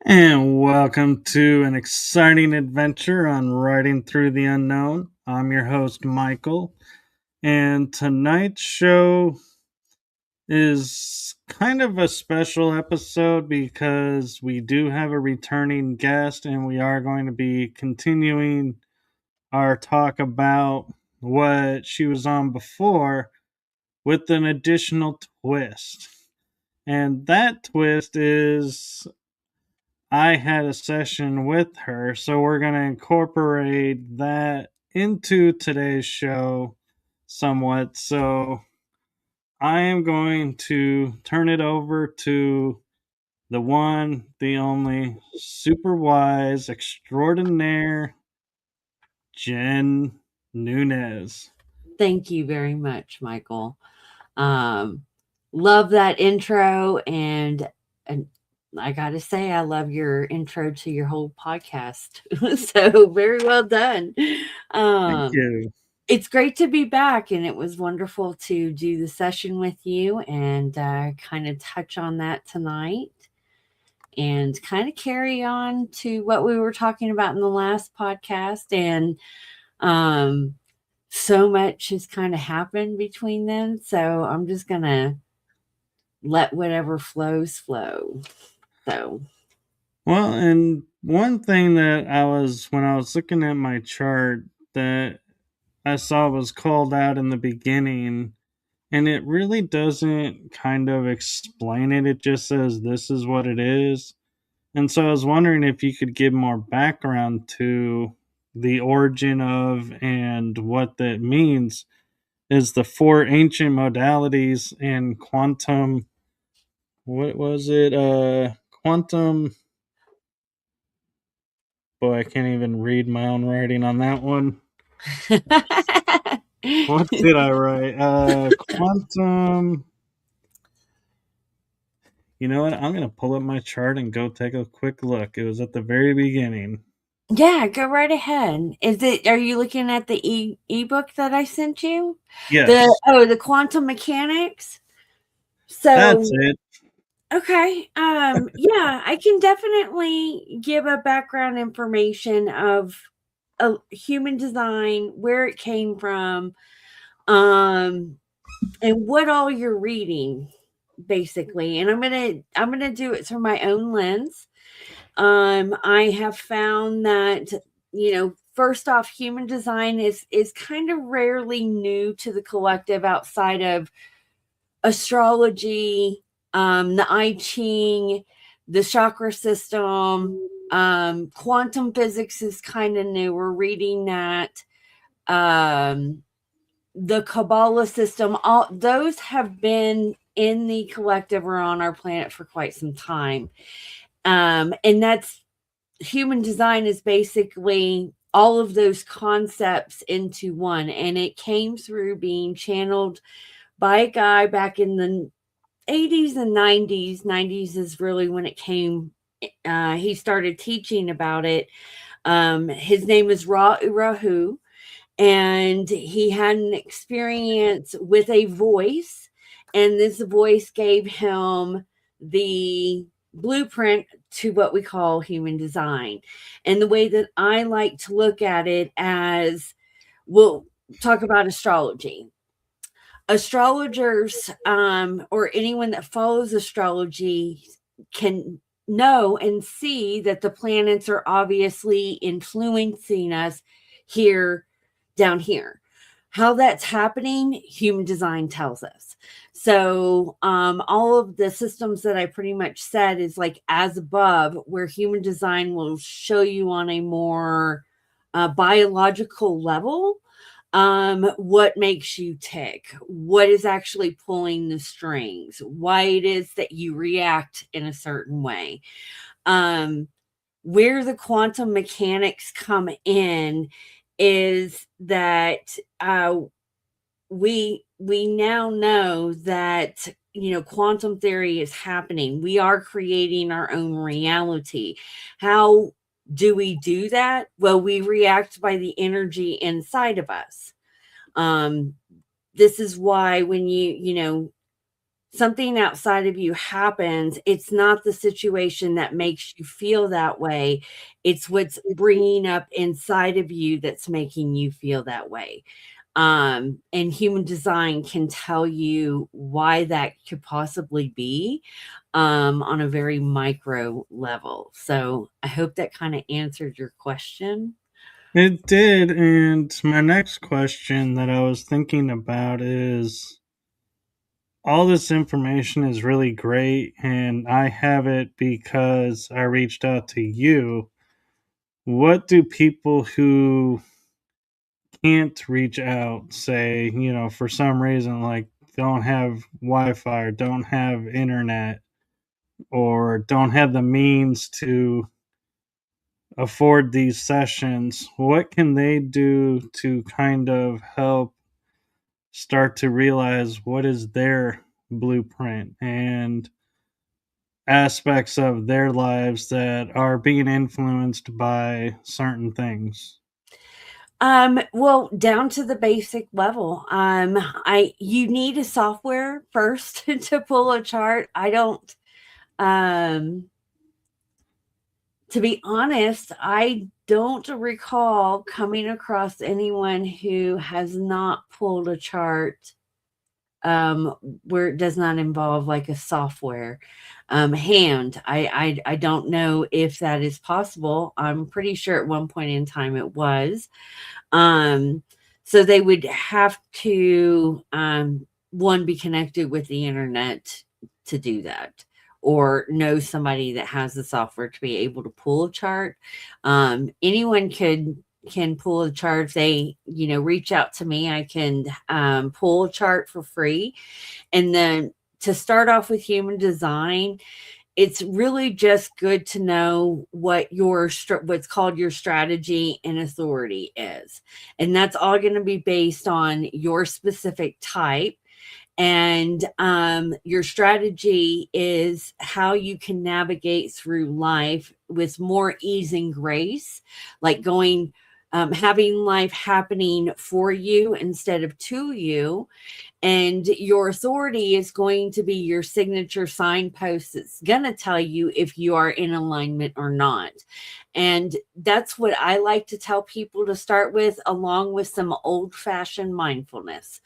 And welcome to an exciting adventure on Riding Through the Unknown. I'm your host, Michael, and tonight's show is kind of a special episode because we do have a returning guest, and we are going to be continuing our talk about what she was on before with an additional twist. And that twist is I had a session with her, so we're going to incorporate that into today's show somewhat. So I am going to turn it over to the one, the only, super wise, extraordinaire, Jen Nunez. Thank you very much, Michael. Love that intro, and I gotta say, I love your intro to your whole podcast. So very well done. Thank Um, you. it's great to be back, and it was wonderful to do the session with you and kind of touch on that tonight and kind of carry on to what we were talking about in the last podcast. And um, so much has kind of happened between them. So I'm just going to let whatever flows flow. So, Well, and one thing that when I was looking at my chart, that I saw was called out in the beginning, and it really doesn't kind of explain it. It just says this is what it is. And so I was wondering if you could give more background to the origin of and what that means. Is the four ancient modalities and quantum, what was it? Quantum, boy, I can't even read my own writing on that one. What did I write? Quantum. You know what? I'm going to pull up my chart and go take a quick look. It was at the very beginning. yeah, go right ahead. Are you looking at the ebook that I sent you? Yes, The quantum mechanics. that's So, it. okay. Yeah, I can definitely give a background information of human design, where it came from, and what all you're reading, basically. And I'm gonna do it through my own lens. I have found that, first off, human design is kind of rarely new to the collective outside of astrology, the I Ching, the chakra system. Quantum physics is kind of new. We're reading that. Um, the Kabbalah system, all those have been in the collective or on our planet for quite some time. And that's human design is basically all of those concepts into one. And it came through being channeled by a guy back in the 80s and 90s. 90s is really when it came. He started teaching about it. His name is Ra Urahu, and he had an experience with a voice, and this voice gave him the blueprint to what we call human design. And the way that I like to look at it, as we'll talk about astrology. Astrologers, or anyone that follows astrology, can know and see that the planets are obviously influencing us here, down here. How that's happening, human design tells us. So, all of the systems that I pretty much said is like as above, where human design will show you on a more biological level, what makes you tick, what is actually pulling the strings, why it is that you react in a certain way. Where the quantum mechanics come in is that we now know that quantum theory is happening. We are creating our own reality. How do we do that? Well, we react by the energy inside of us. This is why when you something outside of you happens, it's not the situation that makes you feel that way. It's what's bringing up inside of you that's making you feel that way. And human design can tell you why that could possibly be, on a very micro level. So I hope that kind of answered your question. It did, and my next question that I was thinking about is, all this information is really great, and I have it because I reached out to you. What do people who can't reach out say, for some reason, like don't have Wi Fi or don't have internet or don't have the means to afford these sessions? What can they do to kind of help start to realize what is their blueprint and aspects of their lives that are being influenced by certain things? Well, down to the basic level. You need a software first to pull a chart. I don't to be honest, I don't recall coming across anyone who has not pulled a chart, where it does not involve like a software hand. I don't know if that is possible. I'm pretty sure at one point in time it was. Um, so they would have to, one, be connected with the internet to do that, or know somebody that has the software to be able to pull a chart. Anyone can pull a chart. If they, reach out to me, I can pull a chart for free. And then to start off with human design, it's really just good to know what what's called your strategy and authority is. And that's all going to be based on your specific type. And your strategy is how you can navigate through life with more ease and grace, like having life happening for you instead of to you. And your authority is going to be your signature signpost. It's going to tell you if you are in alignment or not. And that's what I like to tell people to start with, along with some old-fashioned mindfulness,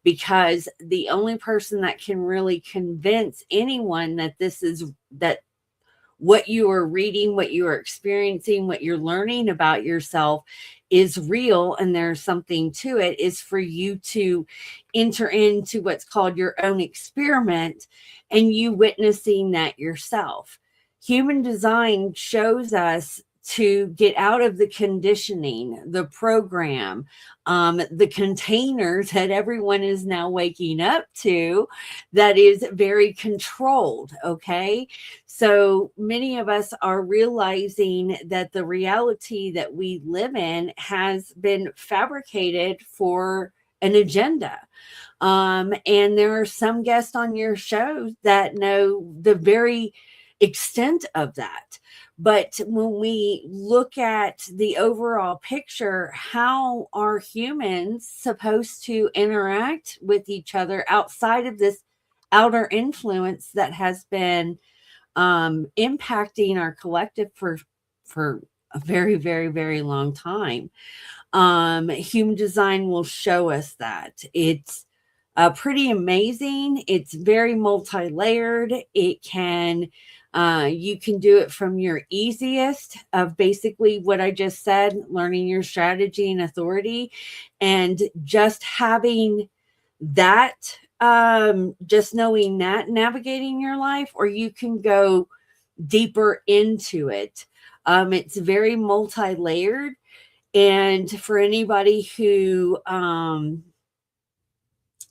because the only person that can really convince anyone that that what you are reading, what you are experiencing, what you're learning about yourself is real and there's something to it, is for you to enter into what's called your own experiment and you witnessing that yourself. Human design shows us to get out of the conditioning, the program, the containers that everyone is now waking up to, that is very controlled. Okay. So many of us are realizing that the reality that we live in has been fabricated for an agenda. And there are some guests on your show that know the very extent of that. But when we look at the overall picture, how are humans supposed to interact with each other outside of this outer influence that has been impacting our collective for a very, very, very long time? Human design will show us that. It's pretty amazing. It's very multi-layered. It can you can do it from your easiest of basically what I just said, learning your strategy and authority, and just having that, just knowing that, navigating your life, or you can go deeper into it. It's very multi-layered. And for anybody who,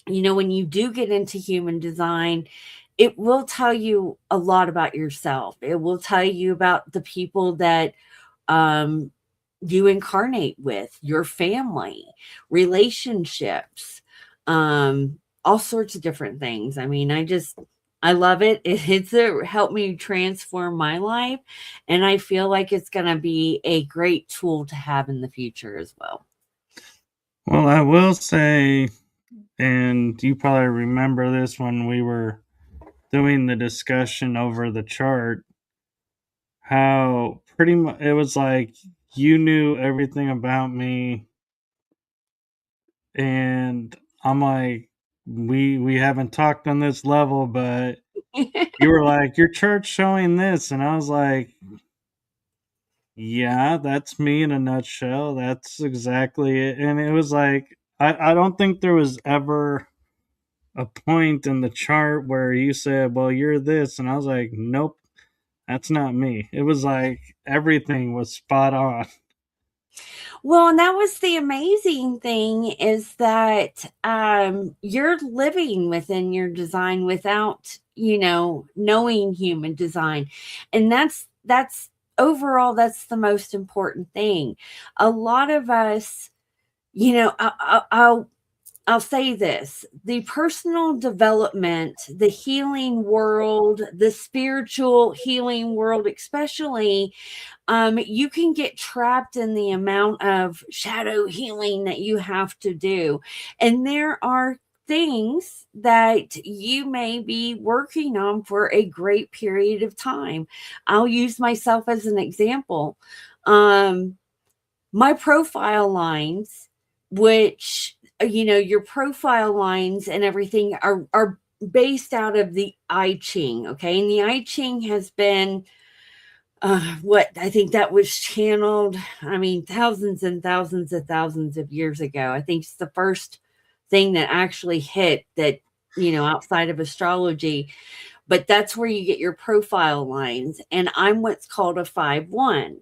when you do get into human design, it will tell you a lot about yourself. It will tell you about the people that you incarnate with, your family, relationships, all sorts of different things. I mean, I love it. It's helped me transform my life. And I feel like it's going to be a great tool to have in the future as well. Well, I will say, and you probably remember this when we were doing the discussion over the chart, how pretty much it was like you knew everything about me, and I'm like, we haven't talked on this level, but you were like, your chart's showing this, and I was like, yeah, that's me in a nutshell. That's exactly it. And it was like, I don't think there was ever a point in the chart where you said, well, you're this. And I was like, nope, that's not me. It was like everything was spot on. Well, and that was the amazing thing, is that you're living within your design without, knowing human design. And that's overall, that's the most important thing. A lot of us, I'll say this: the personal development, the healing world, the spiritual healing world, especially, you can get trapped in the amount of shadow healing that you have to do. And there are things that you may be working on for a great period of time. I'll use myself as an example. My profile lines, which, your profile lines and everything are based out of the I Ching. Okay. And the I Ching has been, what I think that was channeled, I mean, thousands and thousands of thousands of years ago. I think it's the first thing that actually hit that, outside of astrology. But that's where you get your profile lines. And I'm what's called a 5-1.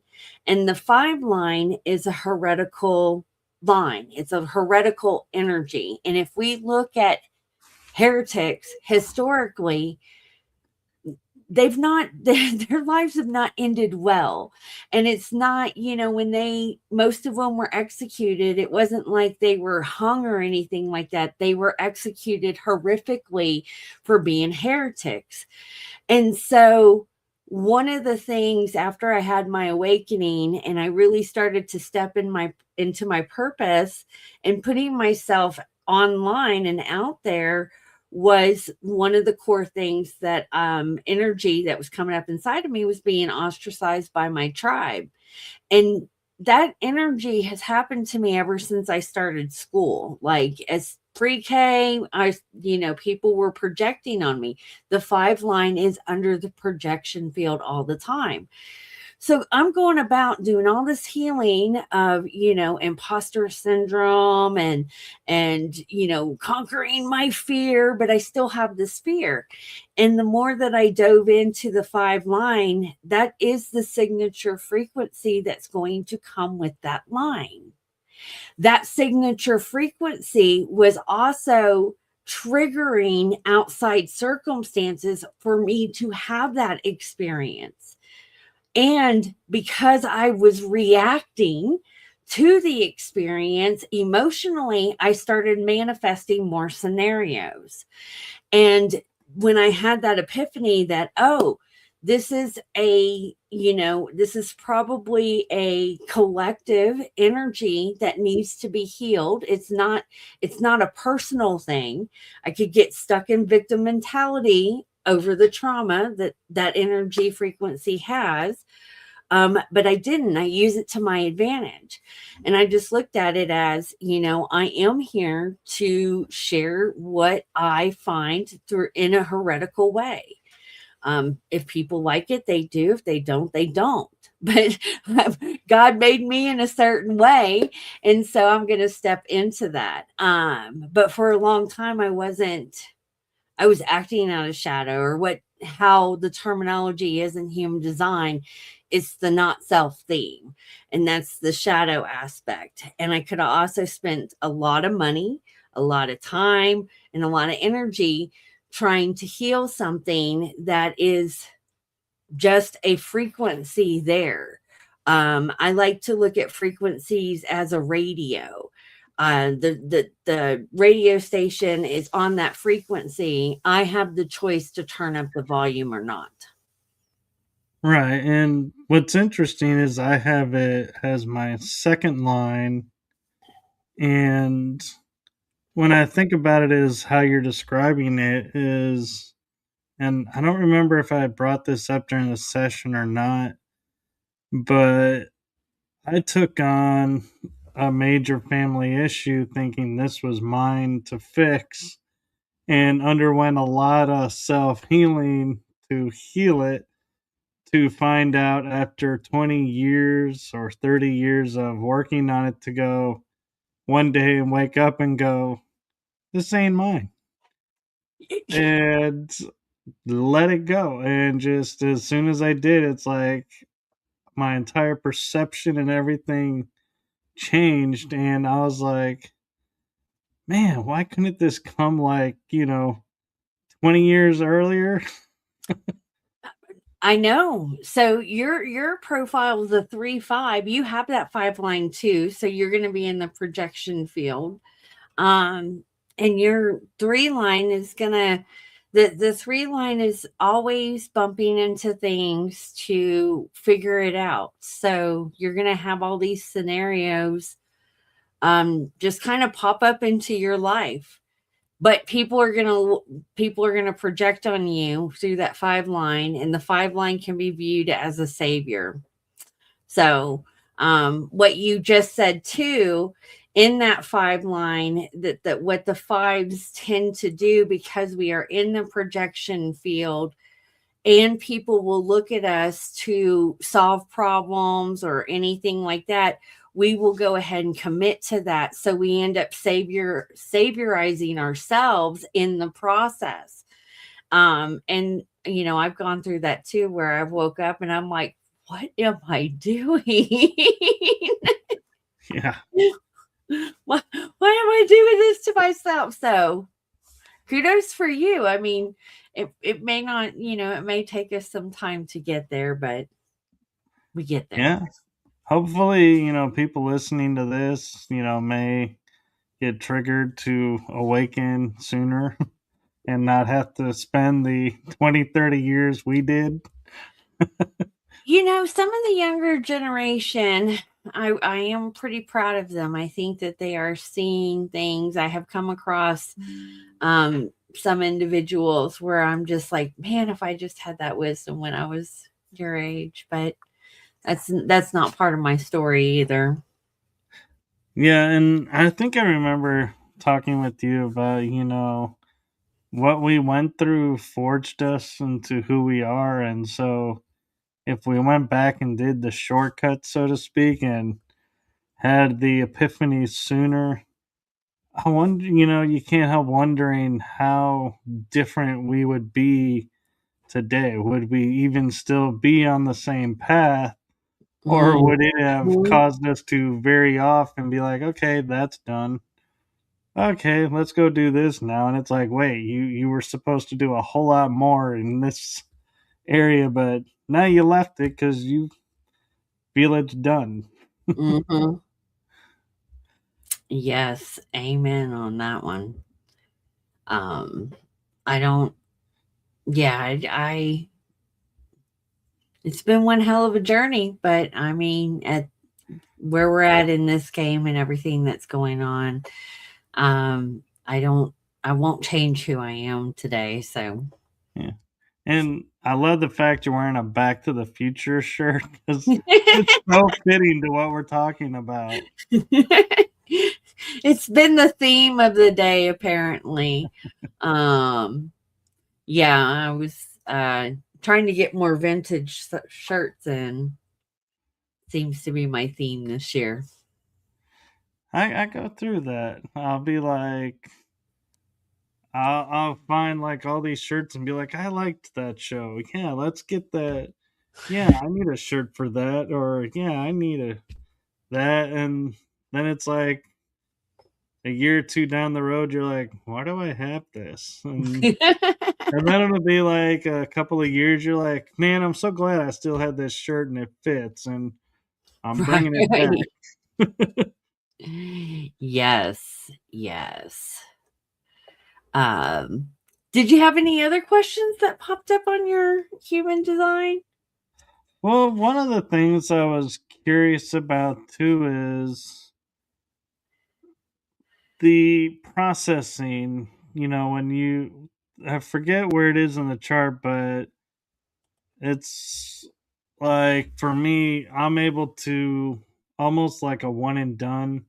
And the 5 line is a heretical line, it's a heretical energy. And if we look at heretics historically, they've not their lives have not ended well. And it's not, when most of them were executed, it wasn't like they were hung or anything like that. They were executed horrifically for being heretics. And so one of the things, after I had my awakening and I really started to step into my purpose and putting myself online and out there, was one of the core things that energy that was coming up inside of me was being ostracized by my tribe. And that energy has happened to me ever since I started school. Like, as pre-K, people were projecting on me. The 5 line is under the projection field all the time. So I'm going about doing all this healing of, imposter syndrome and, conquering my fear, but I still have this fear. And the more that I dove into the 5 line, that is the signature frequency that's going to come with that line. That signature frequency was also triggering outside circumstances for me to have that experience. And because I was reacting to the experience emotionally, I started manifesting more scenarios. And when I had that epiphany that, oh, this is probably a collective energy that needs to be healed. It's not a personal thing. I could get stuck in victim mentality over the trauma that energy frequency has. But I didn't. I use it to my advantage. And I just looked at it as, I am here to share what I find through in a heretical way. If people like it, they do. If they don't, they don't. But God made me in a certain way. And so I'm going to step into that. But for a long time, I was acting out of shadow, or how the terminology is in human design. It's the not self theme. And that's the shadow aspect. And I could have also spent a lot of money, a lot of time, and a lot of energy trying to heal something that is just a frequency there. I like to look at frequencies as a radio. The radio station is on that frequency. I have the choice to turn up the volume or not. Right. And what's interesting is I have it as my second line. And when I think about it, is how you're describing it is and I don't remember if I brought this up during the session or not, but I took on a major family issue thinking this was mine to fix and underwent a lot of self healing to heal it, to find out after 20 years or 30 years of working on it to go one day and wake up and go, this ain't mine. And let it go. And just as soon as I did, it's like my entire perception and everything changed. And I was like, man, why couldn't this come like, 20 years earlier? I know. So your profile is a 3-5. You have that 5 line too. So you're going to be in the projection field. And your 3 line is gonna the 3 line is always bumping into things to figure it out. So you're gonna have all these scenarios just kind of pop up into your life. But people are gonna project on you through that 5 line, and the 5 line can be viewed as a savior. So what you just said too, in that 5 line, that what the 5s tend to do, because we are in the projection field and people will look at us to solve problems or anything like that, we will go ahead and commit to that. So we end up saviorizing ourselves in the process. And I've gone through that too, where I woke up and I'm like, what am I doing? Yeah. Why am I doing this to myself? So kudos for you. I mean, it may not, it may take us some time to get there, but we get there. Yeah. Hopefully, people listening to this, may get triggered to awaken sooner and not have to spend the 20, 30 years we did. Some of the younger generation, I am pretty proud of them. I think that they are seeing things. I have come across some individuals where I'm just like, man, if I just had that wisdom when I was your age, but that's not part of my story either. Yeah, and I think I remember talking with you about, what we went through forged us into who we are. And so if we went back and did the shortcut, so to speak, and had the epiphany sooner, I wonder, you can't help wondering how different we would be today. Would we even still be on the same path? Or would it have Mhm. caused us to vary off and be like, okay, that's done. Okay, let's go do this now. And it's like, wait, you were supposed to do a whole lot more in this area, but now you left it because you feel it's done. Mhm. Yes, amen on that one. Um, I don't. Yeah, it's been one hell of a journey, but I mean, at where we're at in this game and everything that's going on, I don't. I won't change who I am today. So. Yeah. And I love the fact you're wearing a Back to the Future shirt because it's so fitting to what we're talking about. It's been the theme of the day, apparently. Um, yeah, I was trying to get more vintage shirts in. Seems to be my theme this year. I go through that. I'll be like, I'll find like all these shirts and be like, I liked that show. Yeah, let's get that. Yeah, I need a shirt for that. Or yeah, I need that. And then it's like a year or two down the road, you're like, why do I have this? And then it'll be like a couple of years, you're like, man, I'm so glad I still had this shirt and it fits, and I'm bringing it Right. back. Yes, yes. Um, did you have any other questions that popped up on your human design? Well, one of the things I was curious about too is the processing, when you I forget where it is in the chart, but it's like for me, I'm able to almost like a one and done.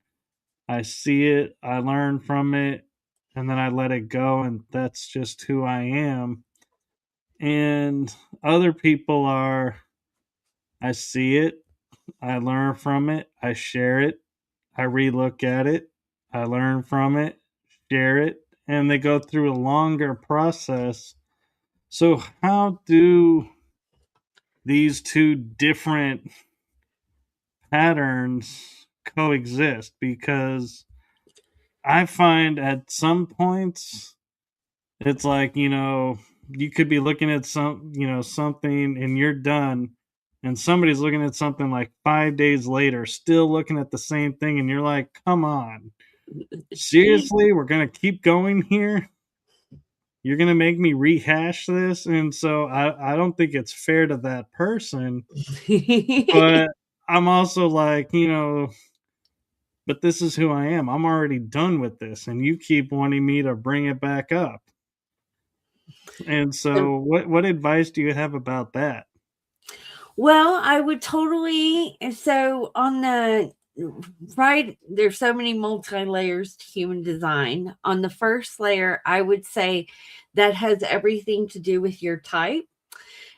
I see it, I learn from it, and then I let it go, and that's just who I am. And other people are, I see it, I learn from it, I share it, I relook at it, I learn from it, share it, and they go through a longer process. So, how do these two different patterns coexist? Because I find at some points it's like, you could be looking at something and you're done, and somebody's looking at something like 5 days later, still looking at the same thing, and you're like, come on, seriously, we're gonna keep going here? You're gonna make me rehash this? And so I don't think it's fair to that person, but I'm also like, but this is who I am. I'm already done with this, and you keep wanting me to bring it back up. And so, what advice do you have about that? Well, I would totally. So on the right, there's so many multi-layers to human design. On the first layer, I would say that has everything to do with your type.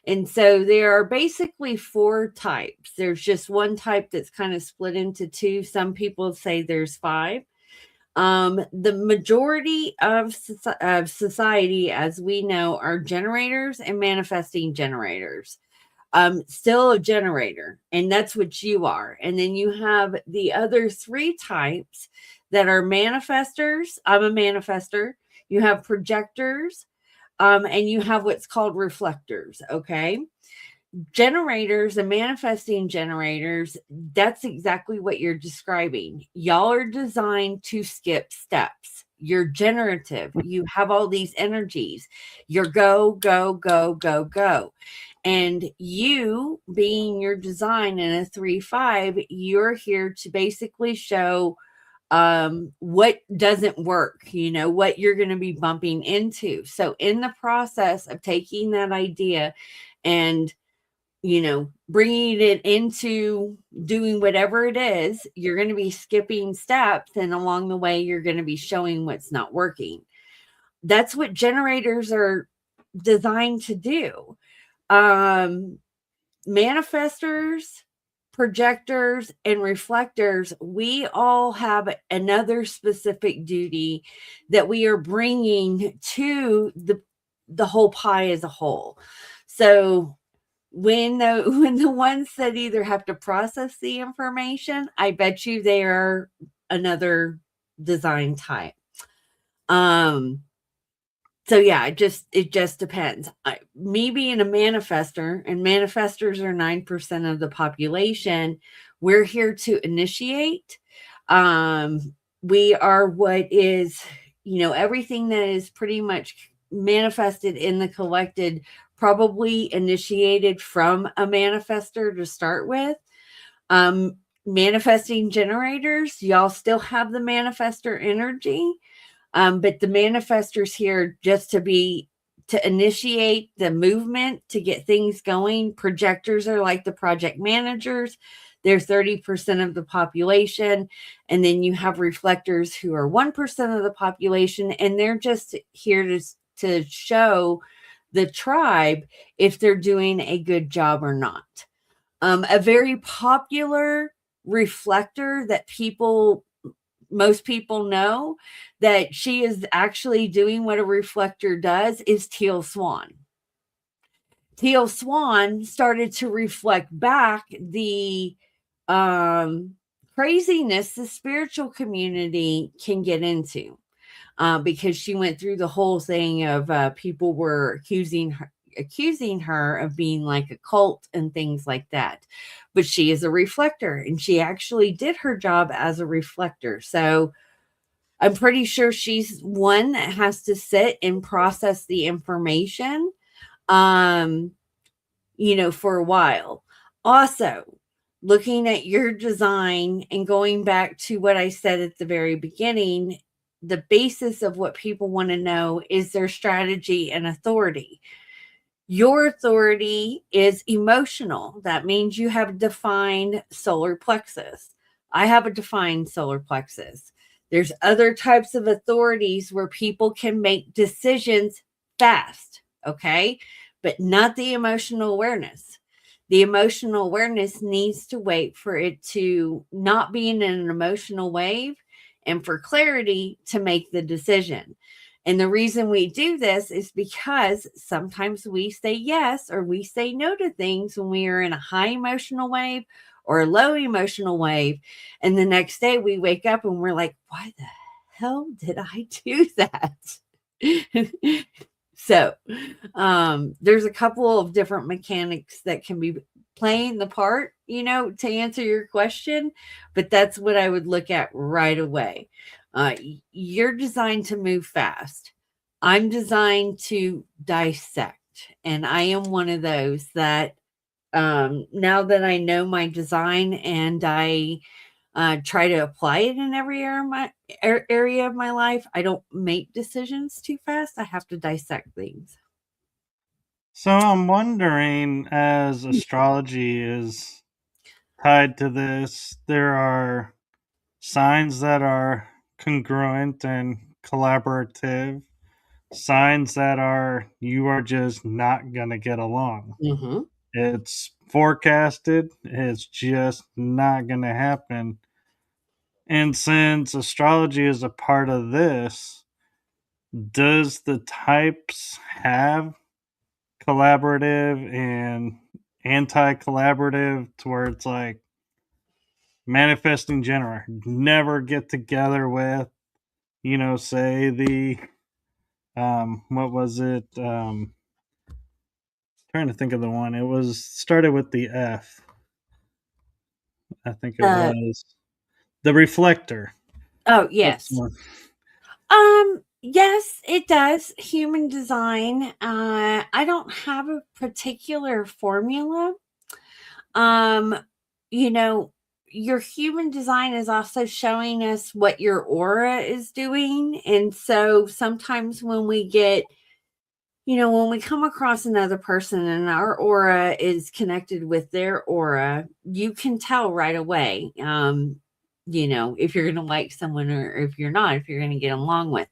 And so there are basically 4 types. There's just one type that's kind of split into 2. Some people say there's 5. The majority of society, as we know, are generators and manifesting generators. Still a generator, and that's what you are. And then you have the other 3 types that are manifestors. I'm a manifester. You have projectors, and you have what's called reflectors. Okay. Generators and manifesting generators, that's exactly what you're describing. Y'all are designed to skip steps. You're generative. You have all these energies. You're go, go, go, go, go. And you, being your design in a 3-5, you're here to basically show what doesn't work, what you're going to be bumping into. So in the process of taking that idea and bringing it into doing whatever it is, you're going to be skipping steps, and along the way you're going to be showing what's not working. That's what generators are designed to do. Manifestors, projectors, and reflectors, we all have another specific duty that we are bringing to the whole pie as a whole. So when the ones that either have to process the information, I bet you they are another design type. So yeah, it just depends. Me being a manifester, and manifestors are 9% of the population, we're here to initiate. We are what is, everything that is pretty much manifested in the collected, probably initiated from a manifester to start with. Manifesting generators, y'all still have the manifester energy. But the manifestors here just to initiate the movement, to get things going. Projectors are like the project managers. They're 30% of the population. And then you have reflectors who are 1% of the population. And they're just here to show the tribe if they're doing a good job or not. A very popular reflector that most people know that she is actually doing what a reflector does is Teal Swan. Teal Swan started to reflect back the craziness the spiritual community can get into, because she went through the whole thing of people were accusing her of being like a cult and things like that. But she is a reflector, and she actually did her job as a reflector. So I'm pretty sure she's one that has to sit and process the information, for a while. Also, looking at your design and going back to what I said at the very beginning, the basis of what people want to know is their strategy and authority. Your authority is emotional. That means you have a defined solar plexus. I have a defined solar plexus. There's other types of authorities where people can make decisions fast, okay? But not the emotional awareness. The emotional awareness needs to wait for it to not be in an emotional wave and for clarity to make the decision. And the reason we do this is because sometimes we say yes or we say no to things when we are in a high emotional wave or a low emotional wave. And the next day we wake up and we're like, why the hell did I do that? So there's a couple of different mechanics that can be playing the part, to answer your question, but that's what I would look at right away. You're designed to move fast. I'm designed to dissect. And I am one of those that now that I know my design and I try to apply it in every area of my life, I don't make decisions too fast. I have to dissect things. So I'm wondering, as astrology is tied to this, there are signs that are congruent and collaborative, signs that are you are just not going to get along. Mm-hmm. It's forecasted, it's just not going to happen. And since astrology is a part of this, does the types have collaborative and anti-collaborative, to where it's like manifesting Jennifer never get together with, say the what was it, trying to think of the one, it was started with the F, I think it was the reflector. Oh, That's yes. one. Yes, it does. Human design. I don't have a particular formula. You know, your human design is also showing us what your aura is doing. And so sometimes when we get, when we come across another person and our aura is connected with their aura, you can tell right away, if you're going to like someone or if you're not, if you're going to get along with.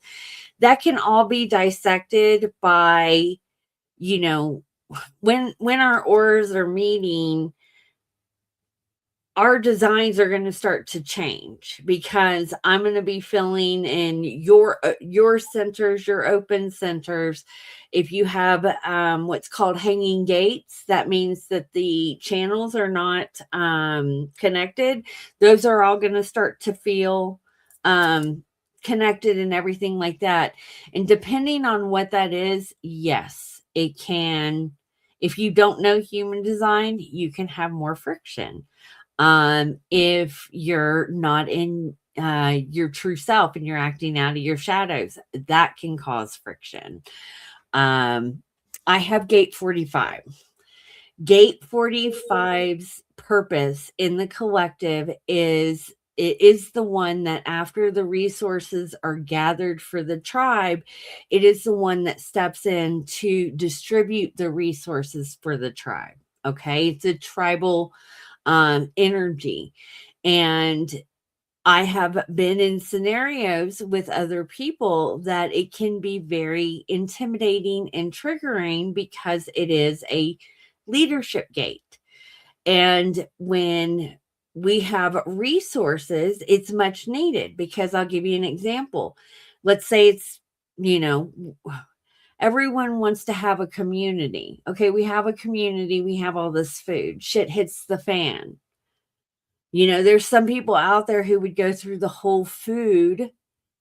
That can all be dissected by, when our auras are meeting, our designs are going to start to change because I'm going to be filling in your centers, your open centers. If you have what's called hanging gates, that means that the channels are not connected. Those are all going to start to feel connected and everything like that. And depending on what that is, yes, it can. If you don't know human design, you can have more friction. If you're not in your true self and you're acting out of your shadows, that can cause friction. I have gate 45. Gate 45's purpose in the collective is the one that after the resources are gathered for the tribe, it is the one that steps in to distribute the resources for the tribe. Okay, it's a tribal energy. And I have been in scenarios with other people that it can be very intimidating and triggering because it is a leadership gate. And when we have resources, it's much needed because I'll give you an example. Let's say it's, everyone wants to have a community. Okay, we have a community, we have all this food, shit hits the fan. There's some people out there who would go through the whole food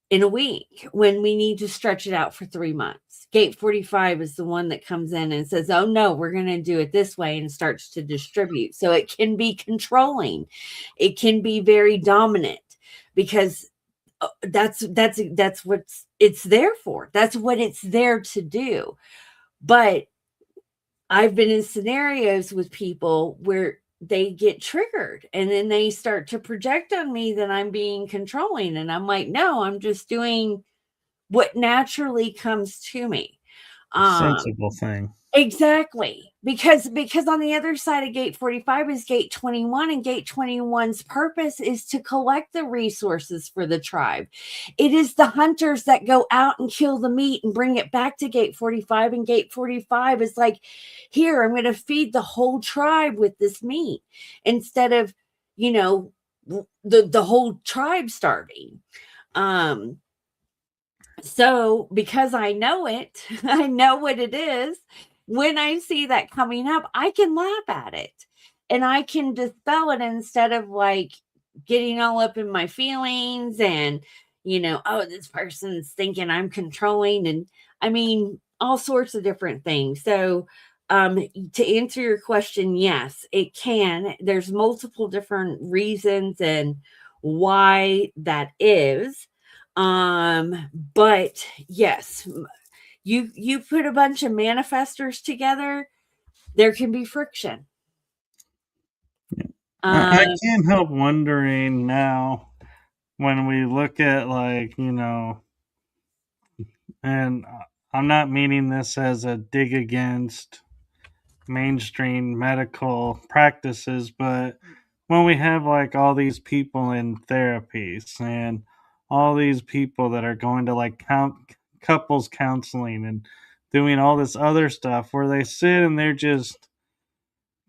in a week when we need to stretch it out for 3 months. Gate 45 is the one that comes in and says, oh no, we're going to do it this way, and starts to distribute. So it can be controlling. It can be very dominant because that's what it's there for. That's what it's there to do. But I've been in scenarios with people where they get triggered, and then they start to project on me that I'm being controlling. And I'm like, no, I'm just doing what naturally comes to me. Sensible thing. Exactly. Because on the other side of gate 45 is gate 21, and gate 21's purpose is to collect the resources for the tribe. It is the hunters that go out and kill the meat and bring it back to gate 45, and gate 45 is like, here, I'm going to feed the whole tribe with this meat instead of, the whole tribe starving. So because I know it, I know what it is. When I see that coming up, I can laugh at it and I can dispel it instead of like getting all up in my feelings and, oh, this person's thinking I'm controlling. And I mean, all sorts of different things. So, to answer your question, yes, it can. There's multiple different reasons and why that is. But yes, you put a bunch of manifestors together, there can be friction. I can't help wondering now when we look at, like, and I'm not meaning this as a dig against mainstream medical practices, but when we have like all these people in therapies and all these people that are going to like couples counseling and doing all this other stuff where they sit and they're just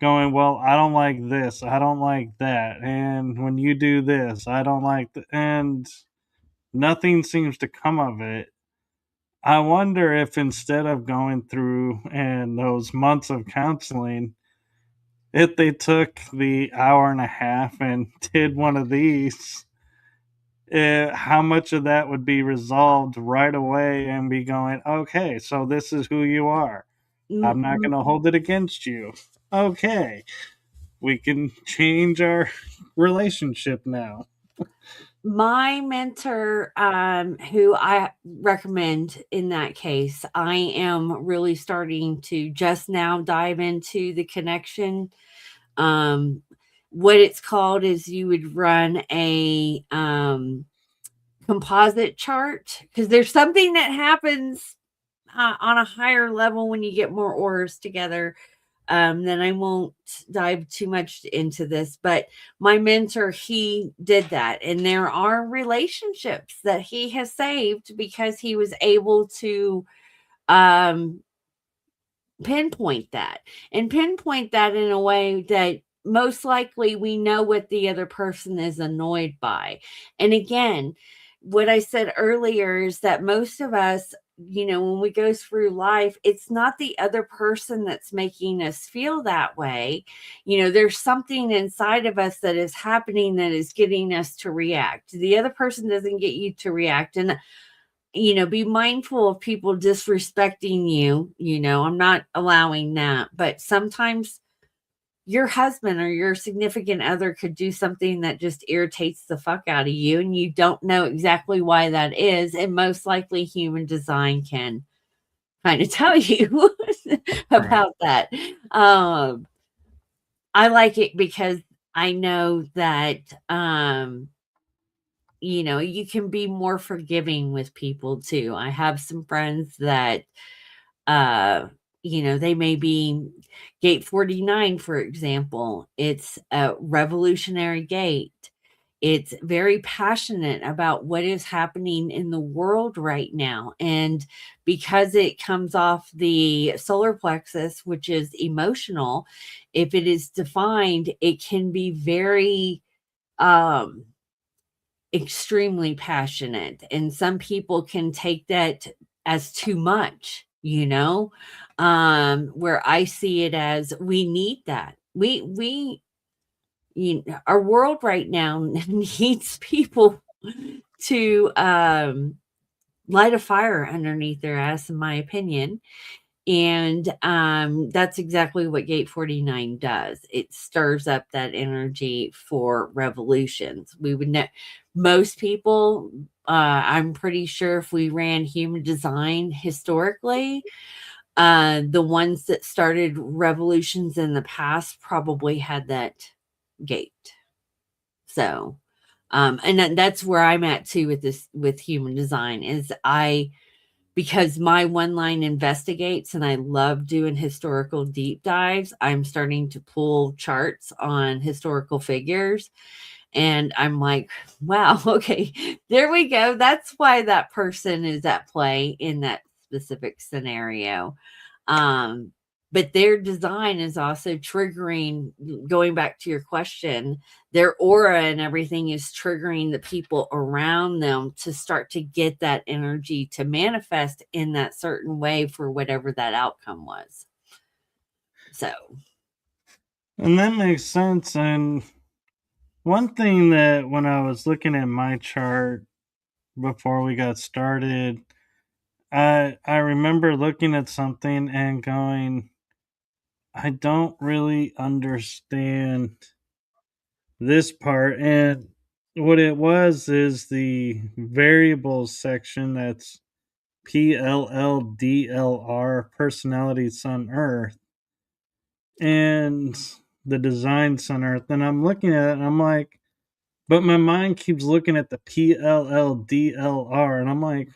going, well, I don't like this, I don't like that, and when you do this, I don't like and nothing seems to come of it. I wonder if instead of going through and those months of counseling, if they took the hour and a half and did one of these, how much of that would be resolved right away and be going, okay, so this is who you are. I'm not going to hold it against you. Okay, we can change our relationship now. My mentor, who I recommend in that case, I am really starting to just now dive into the connection. What it's called is you would run a composite chart, because there's something that happens on a higher level when you get more auras together. Then I won't dive too much into this, but my mentor, he did that. And there are relationships that he has saved because he was able to pinpoint that in a way that most likely we know what the other person is annoyed by. And again, what I said earlier is that most of us, when we go through life, it's not the other person that's making us feel that way. There's something inside of us that is happening that is getting us to react. The other person doesn't get you to react. And be mindful of people disrespecting you. I'm not allowing that. But sometimes your husband or your significant other could do something that just irritates the fuck out of you, and you don't know exactly why that is. And most likely human design can kind of tell you about that. I like it because I know that you can be more forgiving with people too. I have some friends that, they may be gate 49, for example. It's a revolutionary gate. It's very passionate about what is happening in the world right now. And because it comes off the solar plexus, which is emotional, if it is defined, it can be very, extremely passionate, and some people can take that as too much, where I see it as we need that. Our world right now needs people to light a fire underneath their ass, in my opinion. And that's exactly what gate 49 does. It stirs up that energy for revolutions. We would know most people, I'm pretty sure if we ran human design historically, The ones that started revolutions in the past probably had that gate. So, and that's where I'm at too with this, with human design, is because my one line investigates and I love doing historical deep dives, I'm starting to pull charts on historical figures. And I'm like, wow, okay, there we go. That's why that person is at play in that specific scenario. But their design is also triggering, going back to your question, their aura and everything is triggering the people around them to start to get that energy to manifest in that certain way for whatever that outcome was. So, and that makes sense. And one thing that when I was looking at my chart before we got started, I remember looking at something and going, I don't really understand this part. And what it was is the variables section, that's PLLDLR, personality, sun, earth, and the design, sun, earth. And I'm looking at it and I'm like, but my mind keeps looking at the PLLDLR, and I'm like,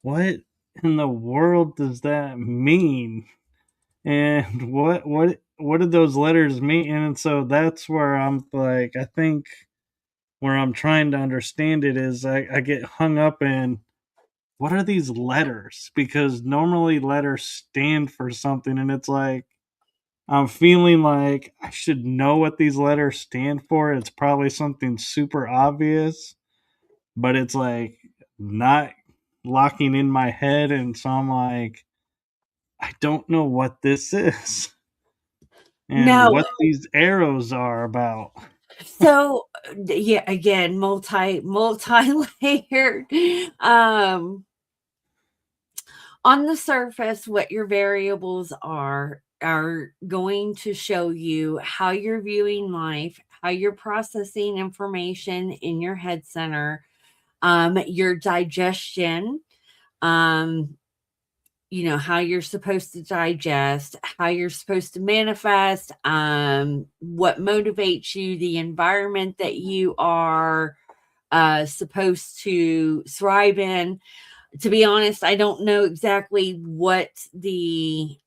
what in the world does that mean? And what did those letters mean? And so that's where I'm like, I think where I'm trying to understand it is I get hung up in, what are these letters? Because normally letters stand for something, and it's like I'm feeling like I should know what these letters stand for. It's probably something super obvious, but it's like not locking in my head, and so I'm like, I don't know what this is and now, what these arrows are about. so yeah, again, multi-layered. On the surface, what your variables are going to show you how you're viewing life, how you're processing information in your head center, your digestion, um, how you're supposed to digest, how you're supposed to manifest, what motivates you, the environment that you are supposed to thrive in. To be honest, I don't know exactly what the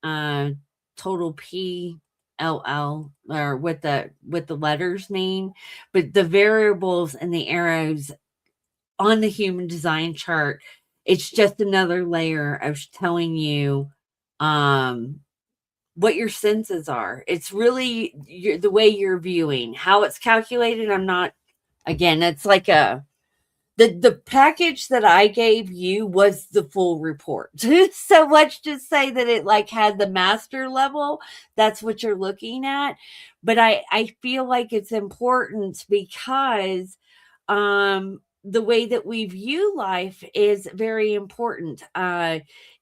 total PLL or what the letters mean, but the variables and the arrows on the human design chart, it's just another layer of telling you um what your senses are. It's really the way you're viewing, how it's calculated. I'm not, again, it's like the package that I gave you was the full report. So let's just say that it like had the master level. That's what you're looking at. But I feel like it's important because the way that we view life is very important.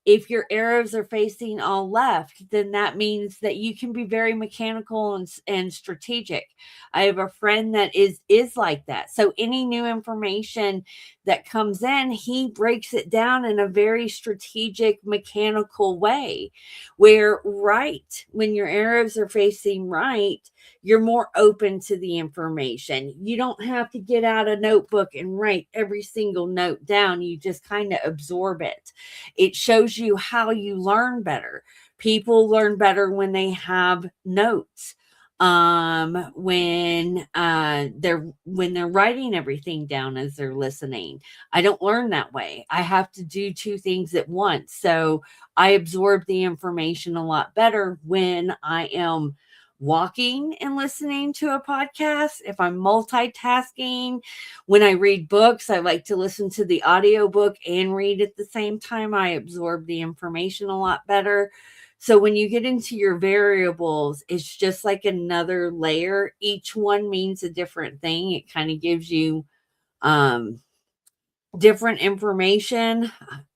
If your arrows are facing all left, then that means that you can be very mechanical and strategic. I have a friend that is like that. So any new information that comes in, he breaks it down in a very strategic, mechanical way. Where right, when your arrows are facing right, you're more open to the information. You don't have to get out a notebook and write every single note down. You just kind of absorb it. It shows you how you learn better. People learn better when they have notes. When they're writing everything down as they're listening. I don't learn that way. I have to do two things at once. So I absorb the information a lot better when I am walking and listening to a podcast. If I'm multitasking, when I read books, I like to listen to the audiobook and read at the same time. I absorb the information a lot better. So when you get into your variables, it's just like another layer. Each one means a different thing. It kind of gives you different information.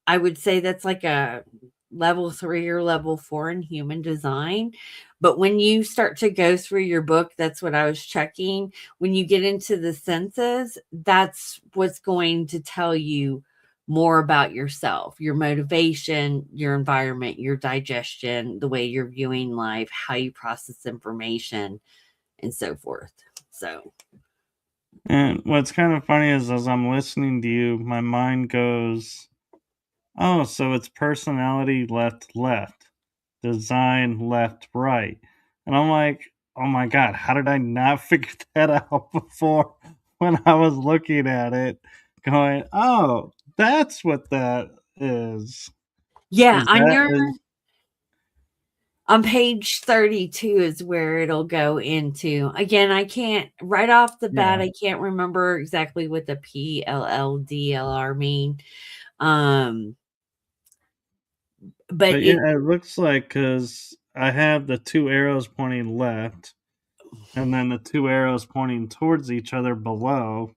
I would say that's like a level 3 or level 4 in human design. But when you start to go through your book, that's what I was checking. When you get into the senses, that's what's going to tell you more about yourself, your motivation, your environment, your digestion, the way you're viewing life, how you process information, and so forth. So, And what's kind of funny is as I'm listening to you, my mind goes, oh, so it's personality left, left, design left, right. And I'm like, oh my God, how did I not figure that out before when I was looking at it? Going, oh, that's what that is. yeah, Is that is on page 32 is where it'll go into. Again, I can't right off the bat, yeah. I can't remember exactly what the PLLDLR mean. Um, but But yeah, it looks like because I have the two arrows pointing left and then the two arrows pointing towards each other below,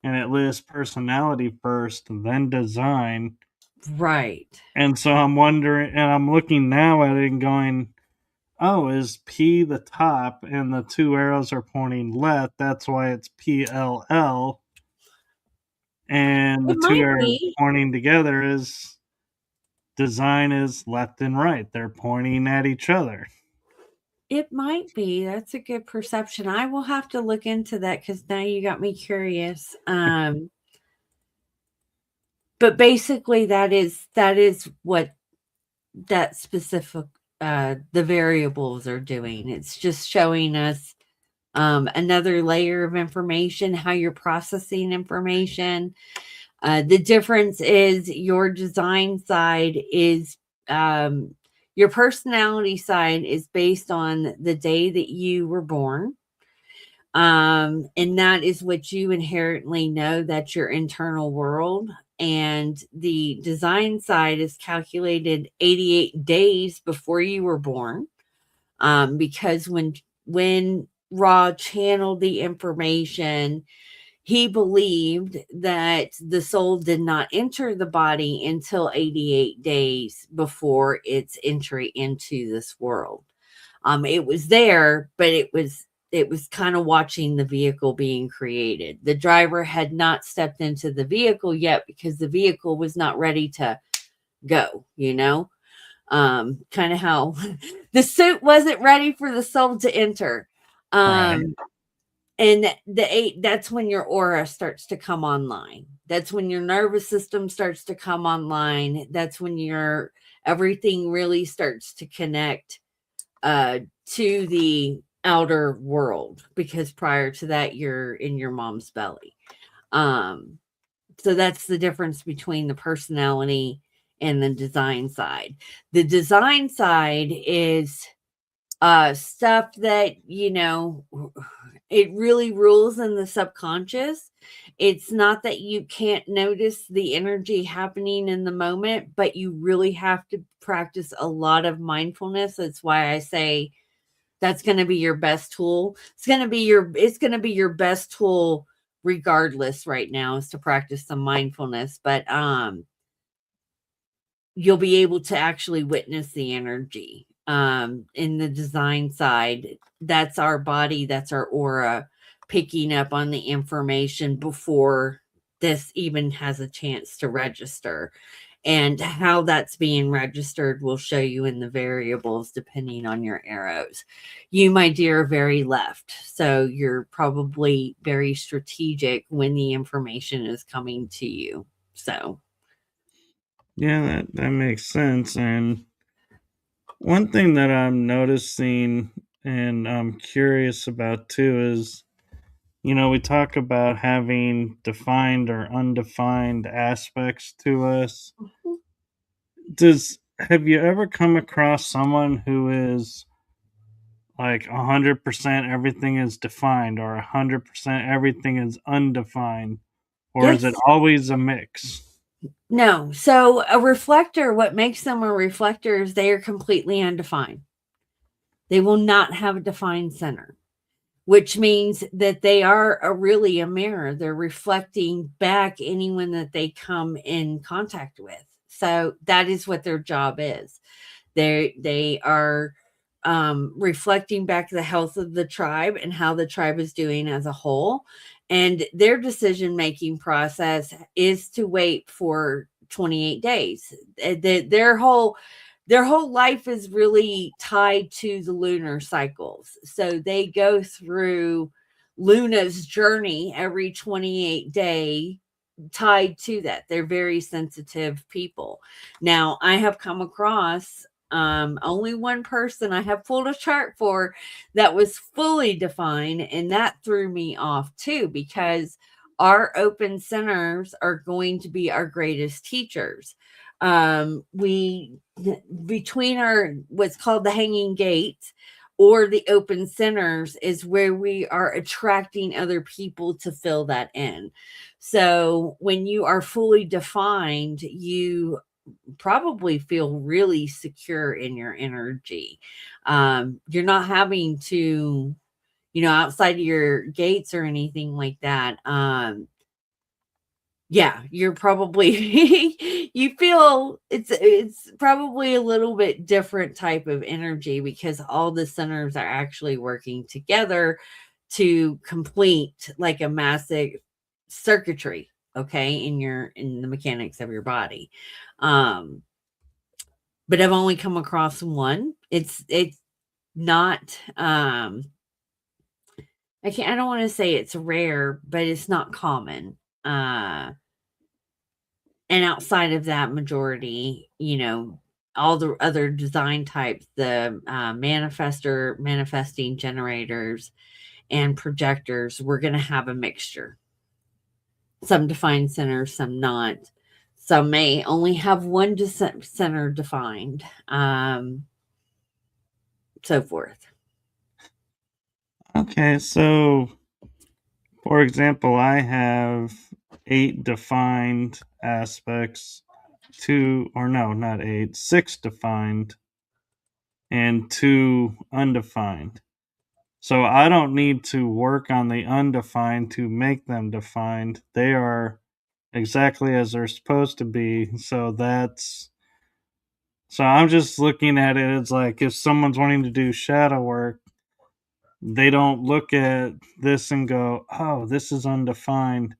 and it lists personality first, then design. right. And so I'm wondering, and I'm looking now at it and going, oh, is P the top and the two arrows are pointing left? That's why it's PLL. And It the two might arrows be. pointing together is design is left and right. They're pointing at each other. It might be. That's a good perception. I will have to look into that because now you got me curious. But basically that is what that specific the variables are doing. It's just showing us another layer of information, how you're processing information. The difference is your design side is your personality side is based on the day that you were born. And that is what you inherently know. That's your internal world. And the design side is calculated 88 days before you were born. Because when Ra channeled the information, he believed that the soul did not enter the body until 88 days before its entry into this world. It was there, but it was kind of watching the vehicle being created. The driver had not stepped into the vehicle yet because the vehicle was not ready to go, kind of how the suit wasn't ready for the soul to enter. Right. And that's when your aura starts to come online. That's when your nervous system starts to come online. That's when your everything really starts to connect to the outer world, because prior to that you're in your mom's belly. So that's the difference between the personality and the design side. The design side is stuff that it really rules in the subconscious. It's not that you can't notice the energy happening in the moment, but you really have to practice a lot of mindfulness. That's why I say that's going to be your best tool. It's going to be your best tool regardless right now, is to practice some mindfulness, but you'll be able to actually witness the energy. In the design side, that's our body, that's our aura picking up on the information before this even has a chance to register. And how that's being registered will show you in the variables depending on your arrows. You, my dear, are very left. So you're probably very strategic when the information is coming to you. So, Yeah, that makes sense. And one thing that I'm noticing and I'm curious about too is, we talk about having defined or undefined aspects to us. Have you ever come across someone who is like 100% everything is defined or 100% everything is undefined? Or is it yes. always a mix? No. So a reflector, what makes them a reflector is they are completely undefined. They will not have a defined center, which means that they are really a mirror. They're reflecting back anyone that they come in contact with. So that is what their job is. They are reflecting back the health of the tribe and how the tribe is doing as a whole. And their decision-making process is to wait for 28 days. Their whole life is really tied to the lunar cycles. So they go through Luna's journey every 28 day tied to that. They're very sensitive people. Now, I have come across only one person I have pulled a chart for that was fully defined, and that threw me off too, because our open centers are going to be our greatest teachers. We between our what's called the hanging gate or the open centers is where we are attracting other people to fill that in. So when you are fully defined, you probably feel really secure in your energy. You're not having to, outside of your gates or anything like that. Yeah, you're probably you feel it's probably a little bit different type of energy because all the centers are actually working together to complete like a massive circuitry, okay, in the mechanics of your body. Um but I've only come across one. It's not I don't want to say it's rare, but it's not common. And outside of that majority, all the other design types, the manifesting generators and projectors, we're going to have a mixture. Some defined centers, some not. Some may only have one center defined, so forth. Okay, so for example, I have 8 defined aspects, 2, or no, not 8, 6 defined, and 2 undefined. So I don't need to work on the undefined to make them defined. They are exactly as they're supposed to be. So I'm just looking at it as like if someone's wanting to do shadow work, they don't look at this and go, "Oh, this is undefined.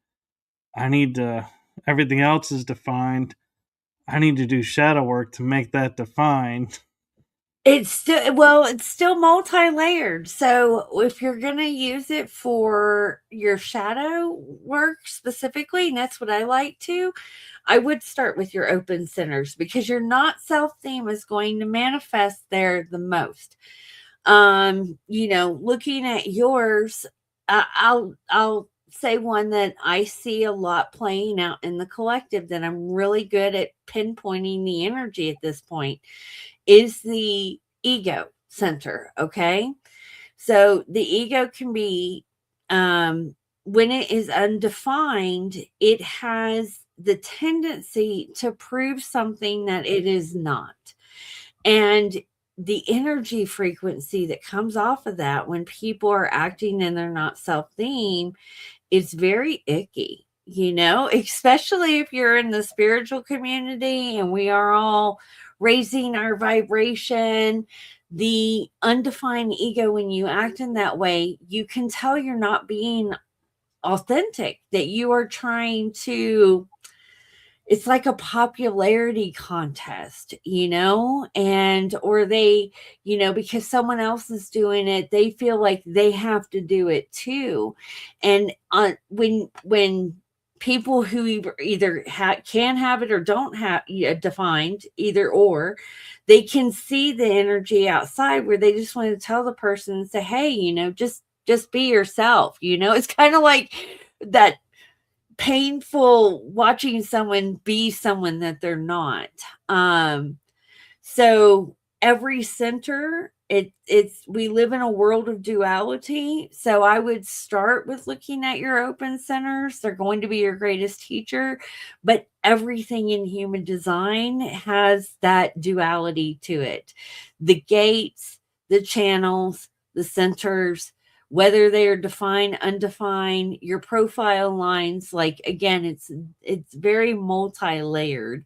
I need to everything else is defined. I need to do shadow work to make that defined." It's still multi-layered. So if you're going to use it for your shadow work specifically, and that's what I like to, I would start with your open centers because your not self theme is going to manifest there the most. Looking at yours, I'll say one that I see a lot playing out in the collective that I'm really good at pinpointing the energy at this point is the ego center. Okay. So the ego can be, when it is undefined, it has the tendency to prove something that it is not. And the energy frequency that comes off of that when people are acting and they're not self theme is very icky, especially if you're in the spiritual community and we are all raising our vibration. The undefined ego, when you act in that way, you can tell you're not being authentic, that you are trying to, it's like a popularity contest, and or they, because someone else is doing it, they feel like they have to do it too. And when people who either can have it or don't have defined either or, they can see the energy outside where they just want to tell the person and say, hey, just be yourself. It's kind of like that painful watching someone be someone that they're not. So every center, it's we live in a world of duality. So I would start with looking at your open centers. They're going to be your greatest teacher, but everything in human design has that duality to it. The gates, the channels, the centers, whether they are defined, undefined, your profile lines, like again, it's very multi-layered.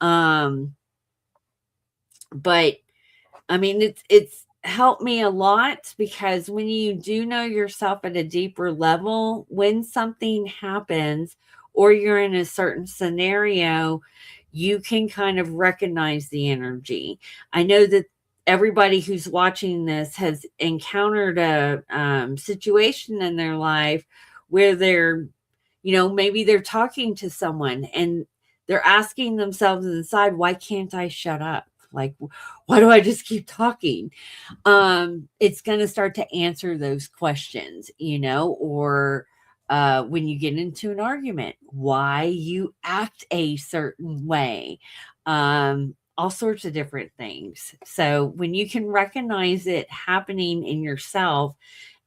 But I mean, it's helped me a lot, because when you do know yourself at a deeper level, when something happens or you're in a certain scenario, you can kind of recognize the energy. I know that everybody who's watching this has encountered a situation in their life where they're, maybe they're talking to someone and they're asking themselves inside, why can't I shut up? Like, why do I just keep talking? It's going to start to answer those questions, or when you get into an argument, why you act a certain way, all sorts of different things. So when you can recognize it happening in yourself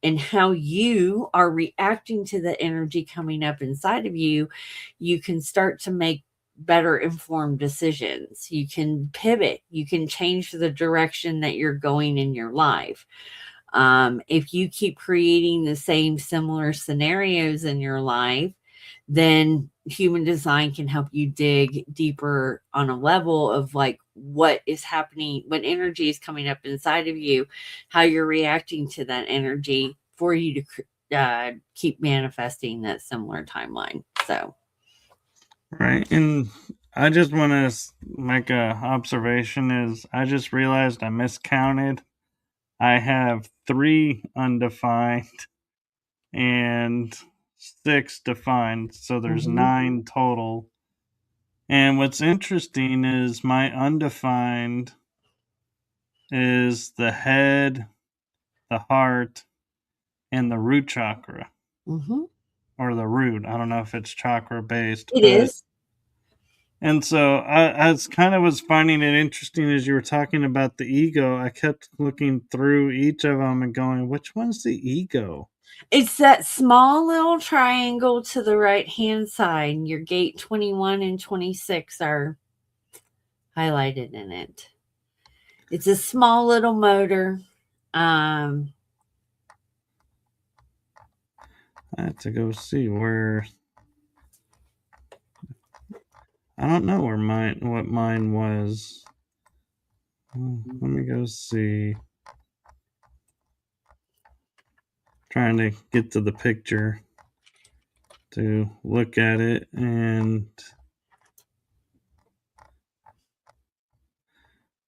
and how you are reacting to the energy coming up inside of you, you can start to make better informed decisions. You can pivot, you can change the direction that you're going in your life. If you keep creating the same similar scenarios in your life, then human design can help you dig deeper on a level of like what is happening, what energy is coming up inside of you, how you're reacting to that energy for you to keep manifesting that similar timeline. So, Right. And I just want to make a observation is I just realized I miscounted. I have 3 undefined and 6 defined, so there's 9 total. And what's interesting is my undefined is the head, the heart, and the root chakra. Or the root. I don't know if it's chakra based. It is. And so I was finding it interesting as you were talking about the ego. I kept looking through each of them and going, which one's the ego? It's that small little triangle to the right hand side. Your gate 21 and 26 are highlighted in it. It's a small little motor. I have to go see where. I don't know what mine was. Let me go see. Trying to get to the picture to look at it, and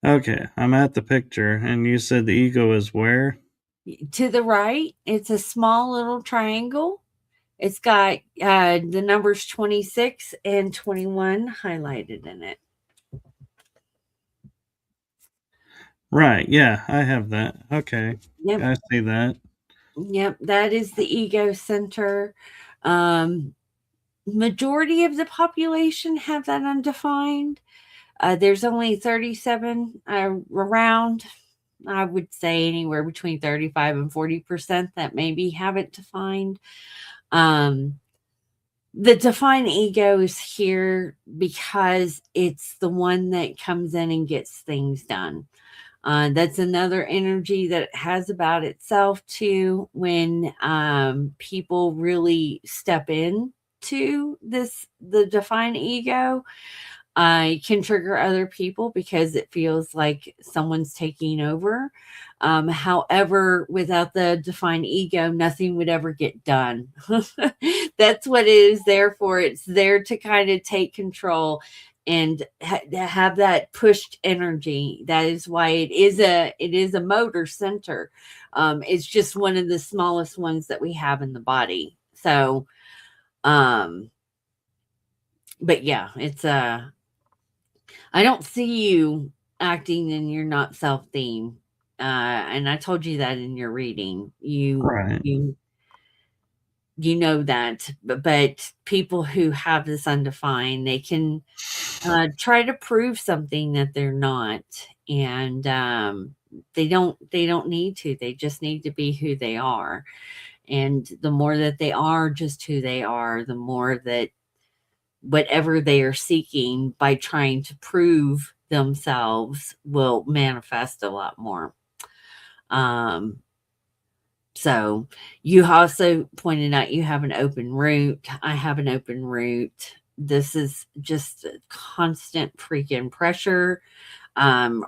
okay, I'm at the picture, and you said the ego is where? To the right, it's a small little triangle. It's got the numbers 26 and 21 highlighted in it. Right, yeah, I have that. Okay, Yep. I see that. Yep, that is the ego center. Majority of the population have that undefined. There's only 37 around. I would say anywhere between 35 and 40% that maybe have it defined. The defined ego is here because it's the one that comes in and gets things done. That's another energy that it has about itself too. When people really step in to the defined ego, can trigger other people because it feels like someone's taking over. However, without the defined ego, nothing would ever get done. That's what it is there for. It's there to kind of take control and have that pushed energy. That is why it is a motor center. It's just one of the smallest ones that we have in the body. So, but yeah, it's I don't see you acting in your not self theme. And I told you that in your reading. Right. You know that, but people who have this undefined, they can try to prove something that they're not, and they don't need to. They just need to be who they are, and the more that they are just who they are, the more that whatever they are seeking by trying to prove themselves will manifest a lot more. So you also pointed out you have an open root. I have an open root. This is just a constant freaking pressure.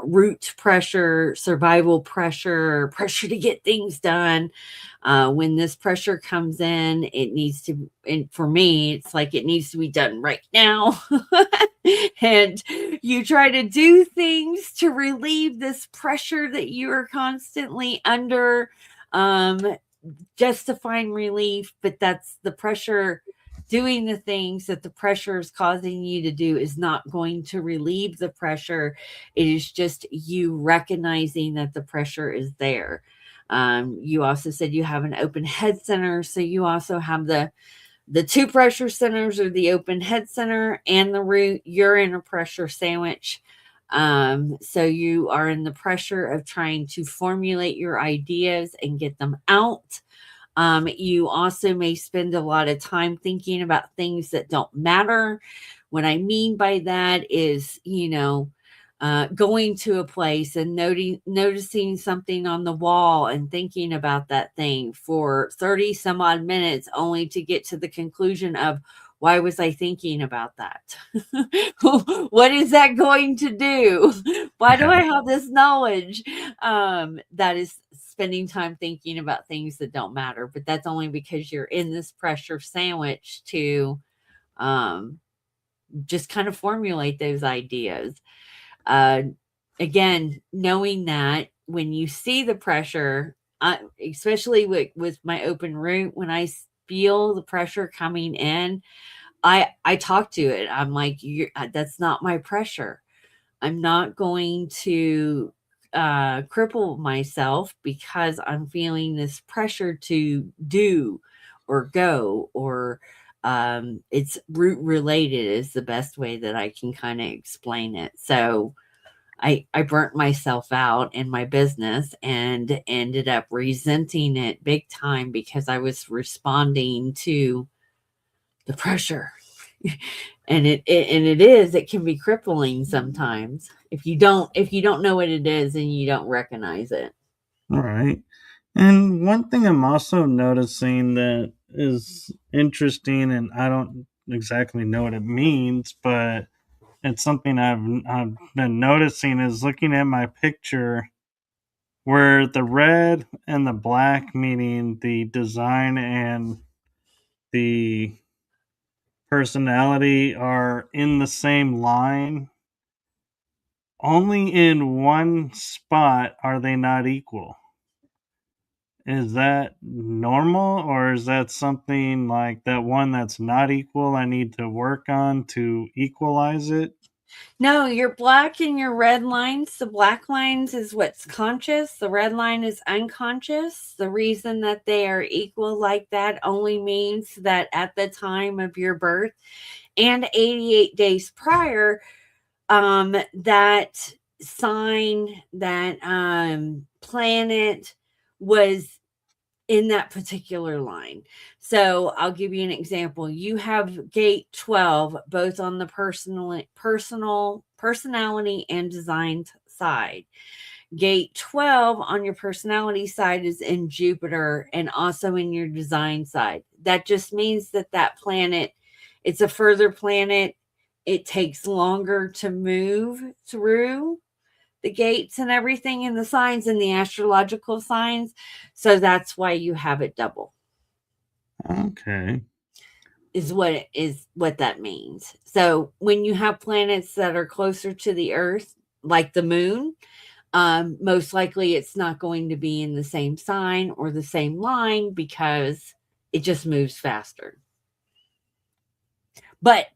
root pressure, survival pressure, pressure to get things done. When this pressure comes in, it needs to, and for me, it's like it needs to be done right now. And you try to do things to relieve this pressure that you are constantly under, just to find relief. But that's the pressure. Doing the things that the pressure is causing you to do is not going to relieve the pressure. It is just you recognizing that the pressure is there. You also said you have an open head center, so you also have the two pressure centers, or the open head center and the root. You're in a pressure sandwich. So you are in the pressure of trying to formulate your ideas and get them out. You also may spend a lot of time thinking about things that don't matter. What I mean by that is, going to a place and noticing something on the wall and thinking about that thing for 30 some odd minutes, only to get to the conclusion of, why was I thinking about that? What is that going to do? Why do I have this knowledge? That is spending time thinking about things that don't matter. But that's only because you're in this pressure sandwich to just kind of formulate those ideas. Again, knowing that when you see the pressure, especially with my open root, when I feel the pressure coming in, I talk to it. I'm like, that's not my pressure. I'm not going to cripple myself because I'm feeling this pressure to do or go, or it's root related is the best way that I can kind of explain it. So I burnt myself out in my business and ended up resenting it big time because I was responding to the pressure. And it can be crippling sometimes if you don't know what it is and you don't recognize it. All right. And one thing I'm also noticing that is interesting, and I don't exactly know what it means, but it's something I've been noticing, is looking at my picture where the red and the black, meaning the design and the personality, are in the same line. Only in one spot are they not equal. Is that normal, or is that something like that one that's not equal I need to work on to equalize it? No, your black and your red lines, the black lines is what's conscious, the red line is unconscious. The reason that they are equal like that only means that at the time of your birth and 88 days prior, that sign, that planet was in that particular line. So I'll give you an example. You have gate 12 both on the personality and design side. Gate 12 on your personality side is in Jupiter and also in your design side. That just means that planet, it's a further planet. It takes longer to move through the gates and everything in the signs and the astrological signs. So that's why you have it double. Okay. Is what that means. So when you have planets that are closer to the Earth, like the moon, most likely it's not going to be in the same sign or the same line because it just moves faster. But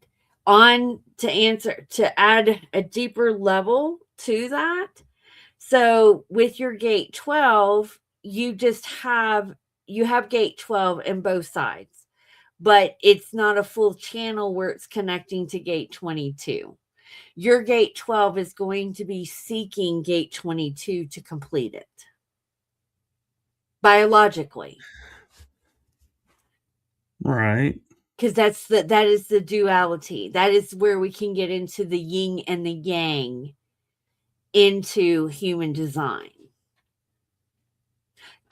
to add a deeper level to that, so with your gate 12, you have gate 12 in both sides, but it's not a full channel where it's connecting to gate 22. Your gate 12 is going to be seeking gate 22 to complete it biologically. Right. Because that is the duality. That is where we can get into the yin and the yang into human design.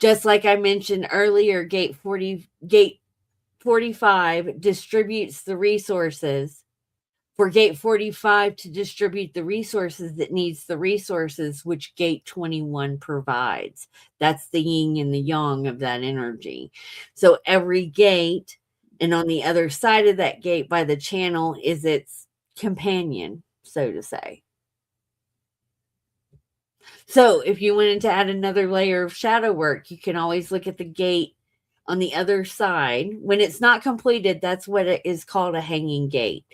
Just like I mentioned earlier, gate 45 distributes the resources For gate 45 to distribute the resources, that needs the resources which gate 21 provides. That's the yin and the yang of that energy. So every gate, and on the other side of that gate by the channel is its companion, so to say. So if you wanted to add another layer of shadow work, you can always look at the gate on the other side. When it's not completed, that's what it is called, a hanging gate.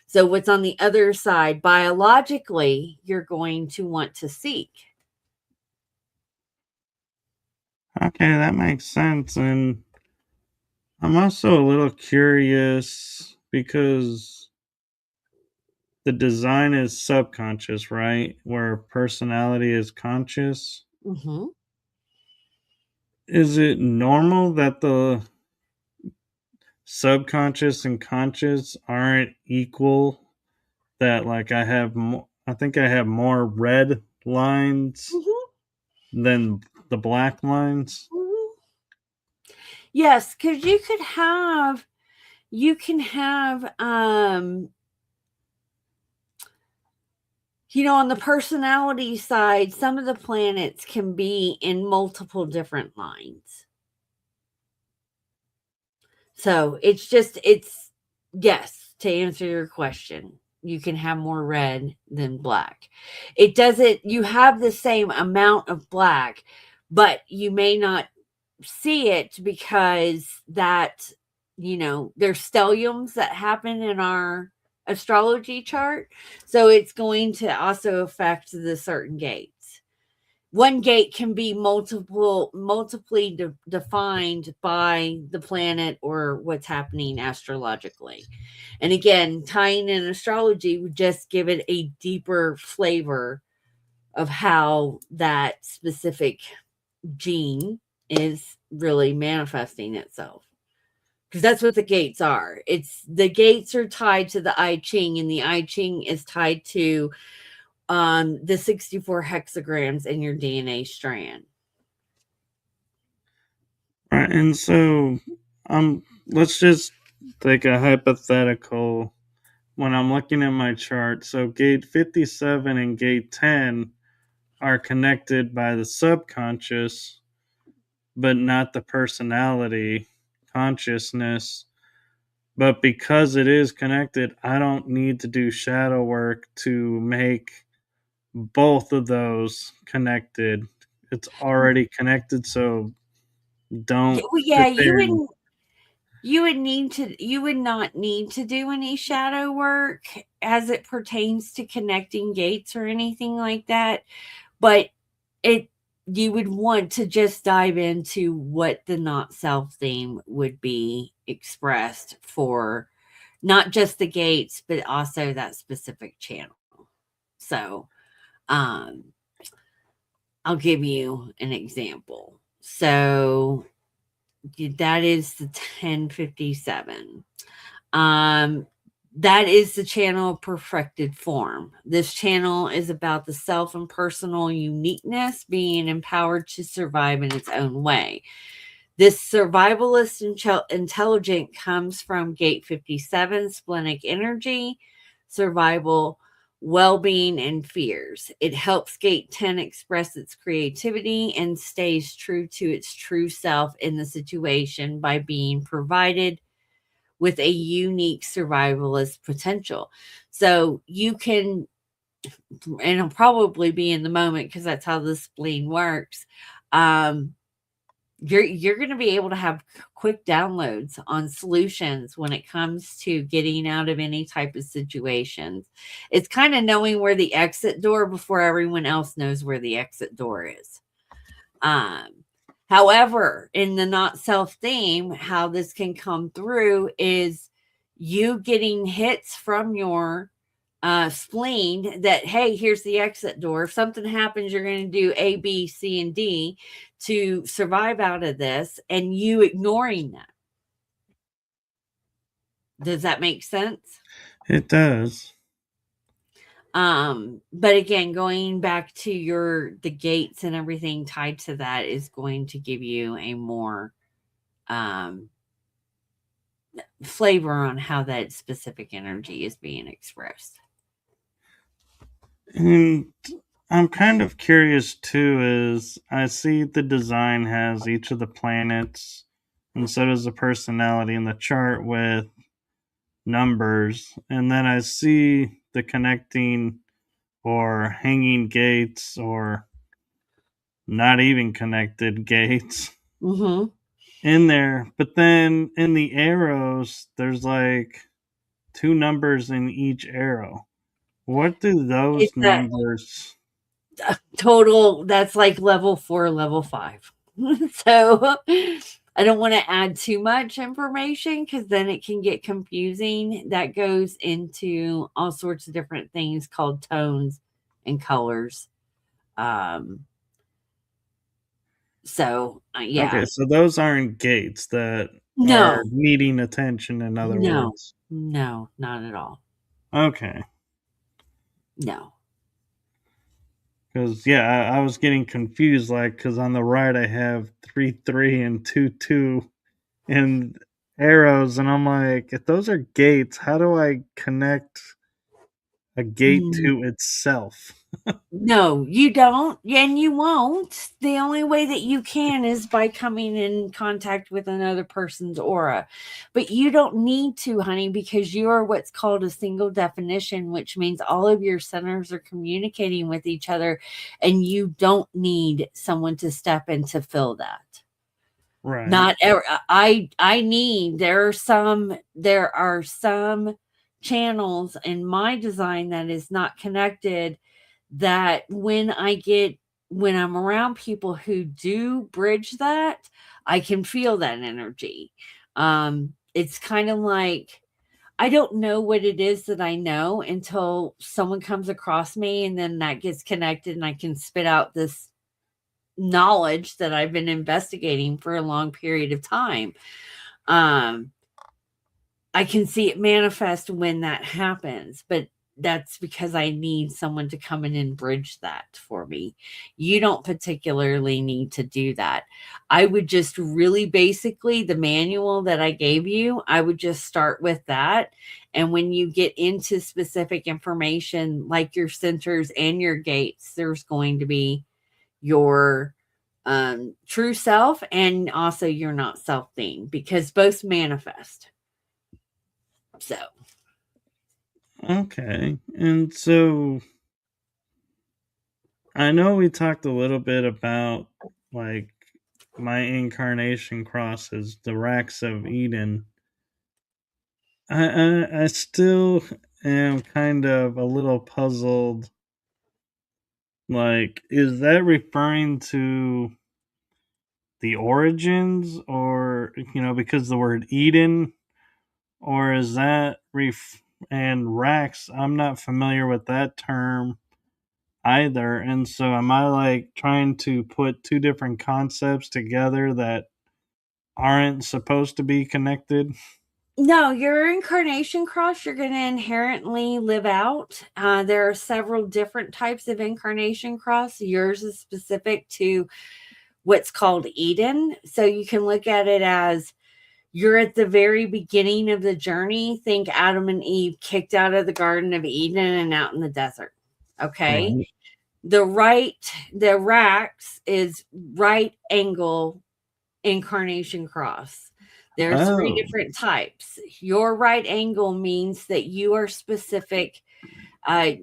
So what's on the other side, biologically, you're going to want to seek. Okay, that makes sense. And I'm also a little curious because the design is subconscious, right? Where personality is conscious. Mm-hmm. Is it normal that the subconscious and conscious aren't equal? That like I think I have more red lines Mm-hmm. than the black lines. Mm-hmm. Yes, because you can have on the personality side, some of the planets can be in multiple different lines. So it's yes, to answer your question, you can have more red than black. It doesn't, you have the same amount of black, but you may not see it because there's stelliums that happen in our astrology chart. So it's going to also affect the certain gates. One gate can be multiply defined by the planet or what's happening astrologically. And again, tying in astrology would just give it a deeper flavor of how that specific gene is really manifesting itself, because that's what the gates are. The gates are tied to the I Ching, and the I Ching is tied to the 64 hexagrams in your DNA strand. Right, and so let's just take a hypothetical. When I'm looking at my chart, so gate 57 and gate 10 are connected by the subconscious, but not the personality, consciousness. But because it is connected, I don't need to do shadow work to make both of those connected. It's already connected, so don't Well, yeah, sit there and you would not need to do any shadow work as it pertains to connecting gates or anything like that, but you would want to just dive into what the not self theme would be expressed for not just the gates, but also that specific channel. So, um, I'll give you an example. So that is the 1057. That is the channel of perfected form. This channel is about the self and personal uniqueness, being empowered to survive in its own way. This survivalist intelligence comes from gate 57, splenic energy, survival, well-being, and fears. It helps gate 10 express its creativity and stays true to its true self in the situation by being provided with a unique survivalist potential. So you can, and it'll probably be in the moment because that's how the spleen works. You're going to be able to have quick downloads on solutions when it comes to getting out of any type of situations. It's kind of knowing where the exit door before everyone else knows where the exit door is. However, in the not self theme, how this can come through is you getting hits from your spleen that, hey, here's the exit door. If something happens, you're going to do A, B, C, and D to survive out of this, and you ignoring that. Does that make sense? it does. But again, going back to the gates and everything tied to that is going to give you a more flavor on how that specific energy is being expressed. And I'm kind of curious too, is I see the design has each of the planets, and so does the personality in the chart with numbers. And then I see the connecting or hanging gates or not even connected gates Mm-hmm. in there. But then in the arrows, there's like two numbers in each arrow. What do those It's a numbers? total, that's like level 4, level 5. So I don't want to add too much information because then it can get confusing. That goes into all sorts of different things called tones and colors. Um, yeah. Okay, so those aren't gates that are No, needing attention, in other no, words. no, not at all. Okay. No. Because, yeah, I was getting confused, like, because on the right I have 3 3 and 2 2 and arrows, and I'm like, if those are gates, how do I connect a gate Mm. to itself? No, you don't, and you won't. The only way that you can is by coming in contact with another person's aura. But you don't need to, honey, because you are what's called a single definition, which means all of your centers are communicating with each other, and you don't need someone to step in to fill that. Right. Not ever. I need, there are some channels in my design that is not connected, that when I'm around people who do bridge that, I can feel that energy. It's kind of like, I don't know what it is that I know until someone comes across me, and then that gets connected and I can spit out this knowledge that I've been investigating for a long period of time. Um, I can see it manifest when that happens, but that's because I need someone to come in and bridge that for me. You don't particularly need to do that. I would just really basically, the manual that I gave you, I would just start with that. And when you get into specific information like your centers and your gates, there's going to be your true self and also your not self thing, because both manifest. So Okay. And so I know we talked a little bit about, like, my incarnation crosses, the racks of Eden. I still am kind of a little puzzled. Like, is that referring to the origins, or, because the word Eden, or is that and racks? I'm not familiar with that term either. And so am I like trying to put two different concepts together that aren't supposed to be connected? no, your incarnation cross, you're going to inherently live out. There are several different types of incarnation cross. Yours is specific to what's called Eden. So you can look at it as you're at the very beginning of the journey. Think Adam and Eve kicked out of the Garden of Eden and out in the desert. Okay. Right. The racks is right angle incarnation cross. There's 3 Oh. different types. Your right angle means that you are specific. Uh,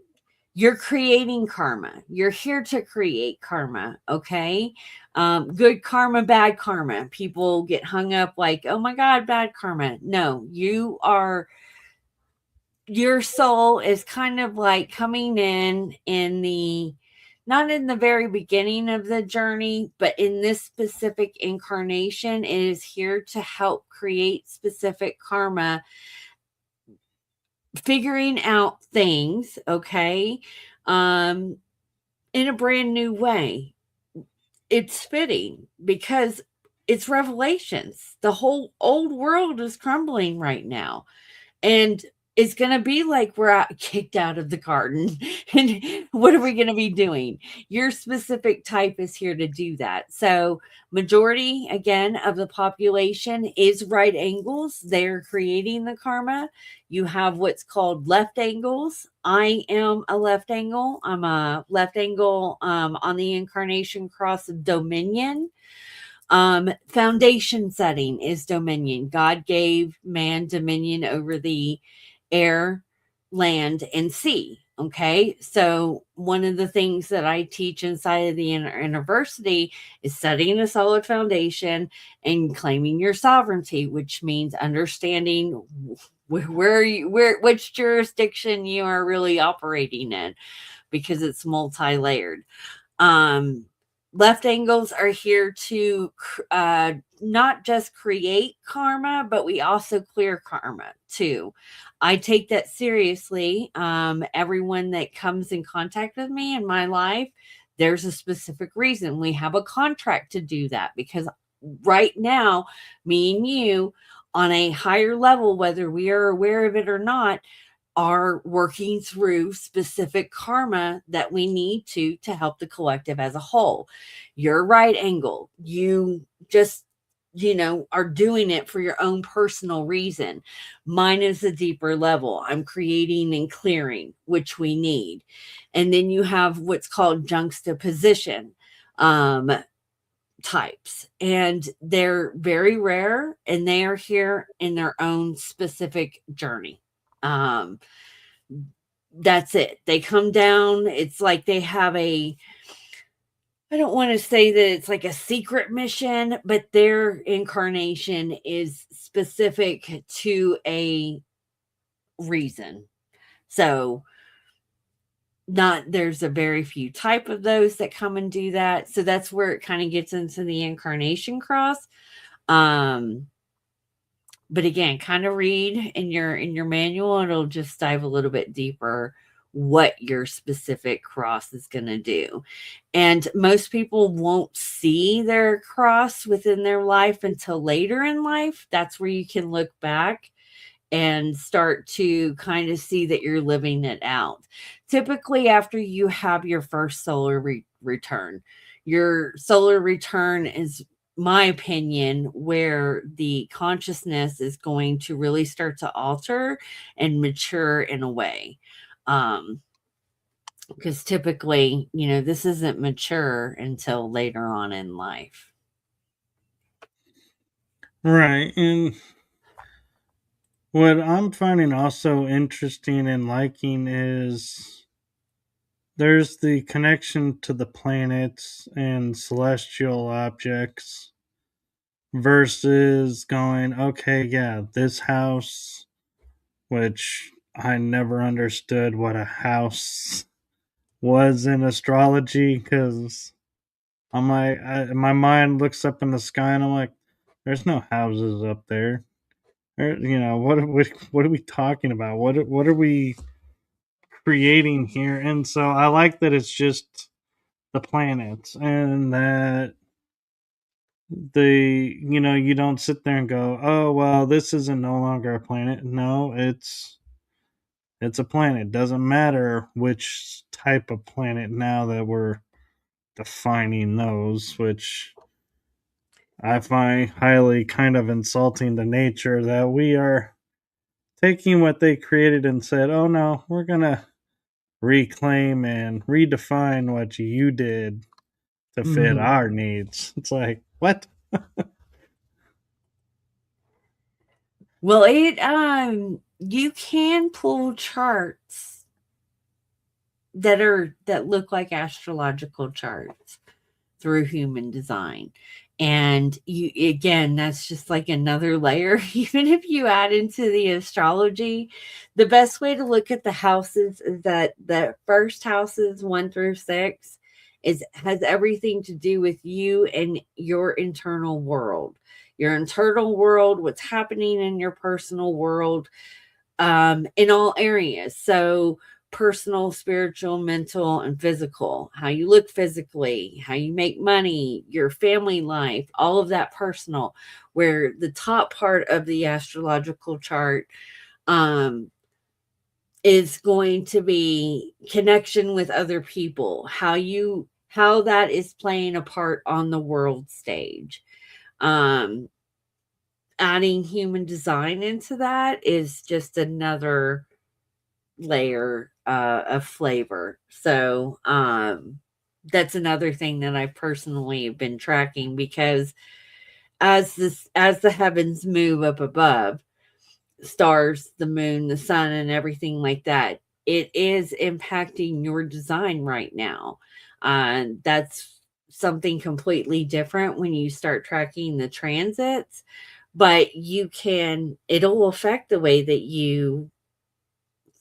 you're creating karma. You're here to create karma. Okay. Good karma, bad karma. People get hung up like, oh my God, bad karma. No, your soul is kind of like coming in the, not in the very beginning of the journey, but in this specific incarnation, it is here to help create specific karma, figuring out things, okay, um, in a brand new way. It's fitting because it's revelations. The whole old world is crumbling right now. And it's going to be like we're kicked out of the garden. And what are we going to be doing? Your specific type is here to do that. So majority, again, of the population is right angles. They're creating the karma. You have what's called left angles. I am a left angle. I'm a left angle on the incarnation cross of dominion. Foundation setting is dominion. God gave man dominion over the air, land, and sea. Okay, so one of the things that I teach inside of the Innerversity is setting a solid foundation and claiming your sovereignty, which means understanding which jurisdiction you are really operating in, because it's multi-layered. Left angles are here to not just create karma, but we also clear karma too. I take that seriously. Everyone that comes in contact with me in my life, there's a specific reason. We have a contract to do that, because right now, me and you on a higher level, whether we are aware of it or not, are working through specific karma that we need to help the collective as a whole. Your right angle, you just, are doing it for your own personal reason. Mine is a deeper level. I'm creating and clearing, which we need. And then you have what's called juxtaposition types, and they're very rare, and they are here in their own specific journey. That's it. They come down. It's like they have I don't want to say that it's like a secret mission, but their incarnation is specific to a reason. So there's a very few type of those that come and do that. So that's where it kind of gets into the incarnation cross. But again, kind of read in your manual, and it'll just dive a little bit deeper what your specific cross is going to do. And most people won't see their cross within their life until later in life. That's where you can look back and start to kind of see that you're living it out. Typically, after you have your first solar return, your solar return is, my opinion, where the consciousness is going to really start to alter and mature in a way. Because typically, this isn't mature until later on in life. Right. And what I'm finding also interesting and liking is there's the connection to the planets and celestial objects versus going, okay, yeah, this house, which I never understood what a house was in astrology, because my mind looks up in the sky and I'm like, there's no houses up there. What are we talking about? What are we creating here? And so I like that it's just the planets, and that you don't sit there and go, oh well, this isn't no longer a planet. No, it's a planet. It doesn't matter which type of planet now that we're defining those, which I find highly kind of insulting to nature, that we are taking what they created and said, oh no, we're gonna reclaim and redefine what you did to fit our needs. It's like, what? Well, you can pull charts that look like astrological charts through human design. And that's just like another layer. Even if you add into the astrology, the best way to look at the houses is that the first houses 1 through 6 has everything to do with you and your internal world. Your internal world, what's happening in your personal world, in all areas. So personal, spiritual, mental, and physical, how you look physically, how you make money, your family life, all of that personal, where the top part of the astrological chart is going to be connection with other people, how that is playing a part on the world stage. Adding human design into that is just another layer of flavor. So that's another thing that I personally have been tracking, because as the heavens move up above, stars, the moon, the sun, and everything like that, it is impacting your design right now. That's something completely different when you start tracking the transits, but it'll affect the way that you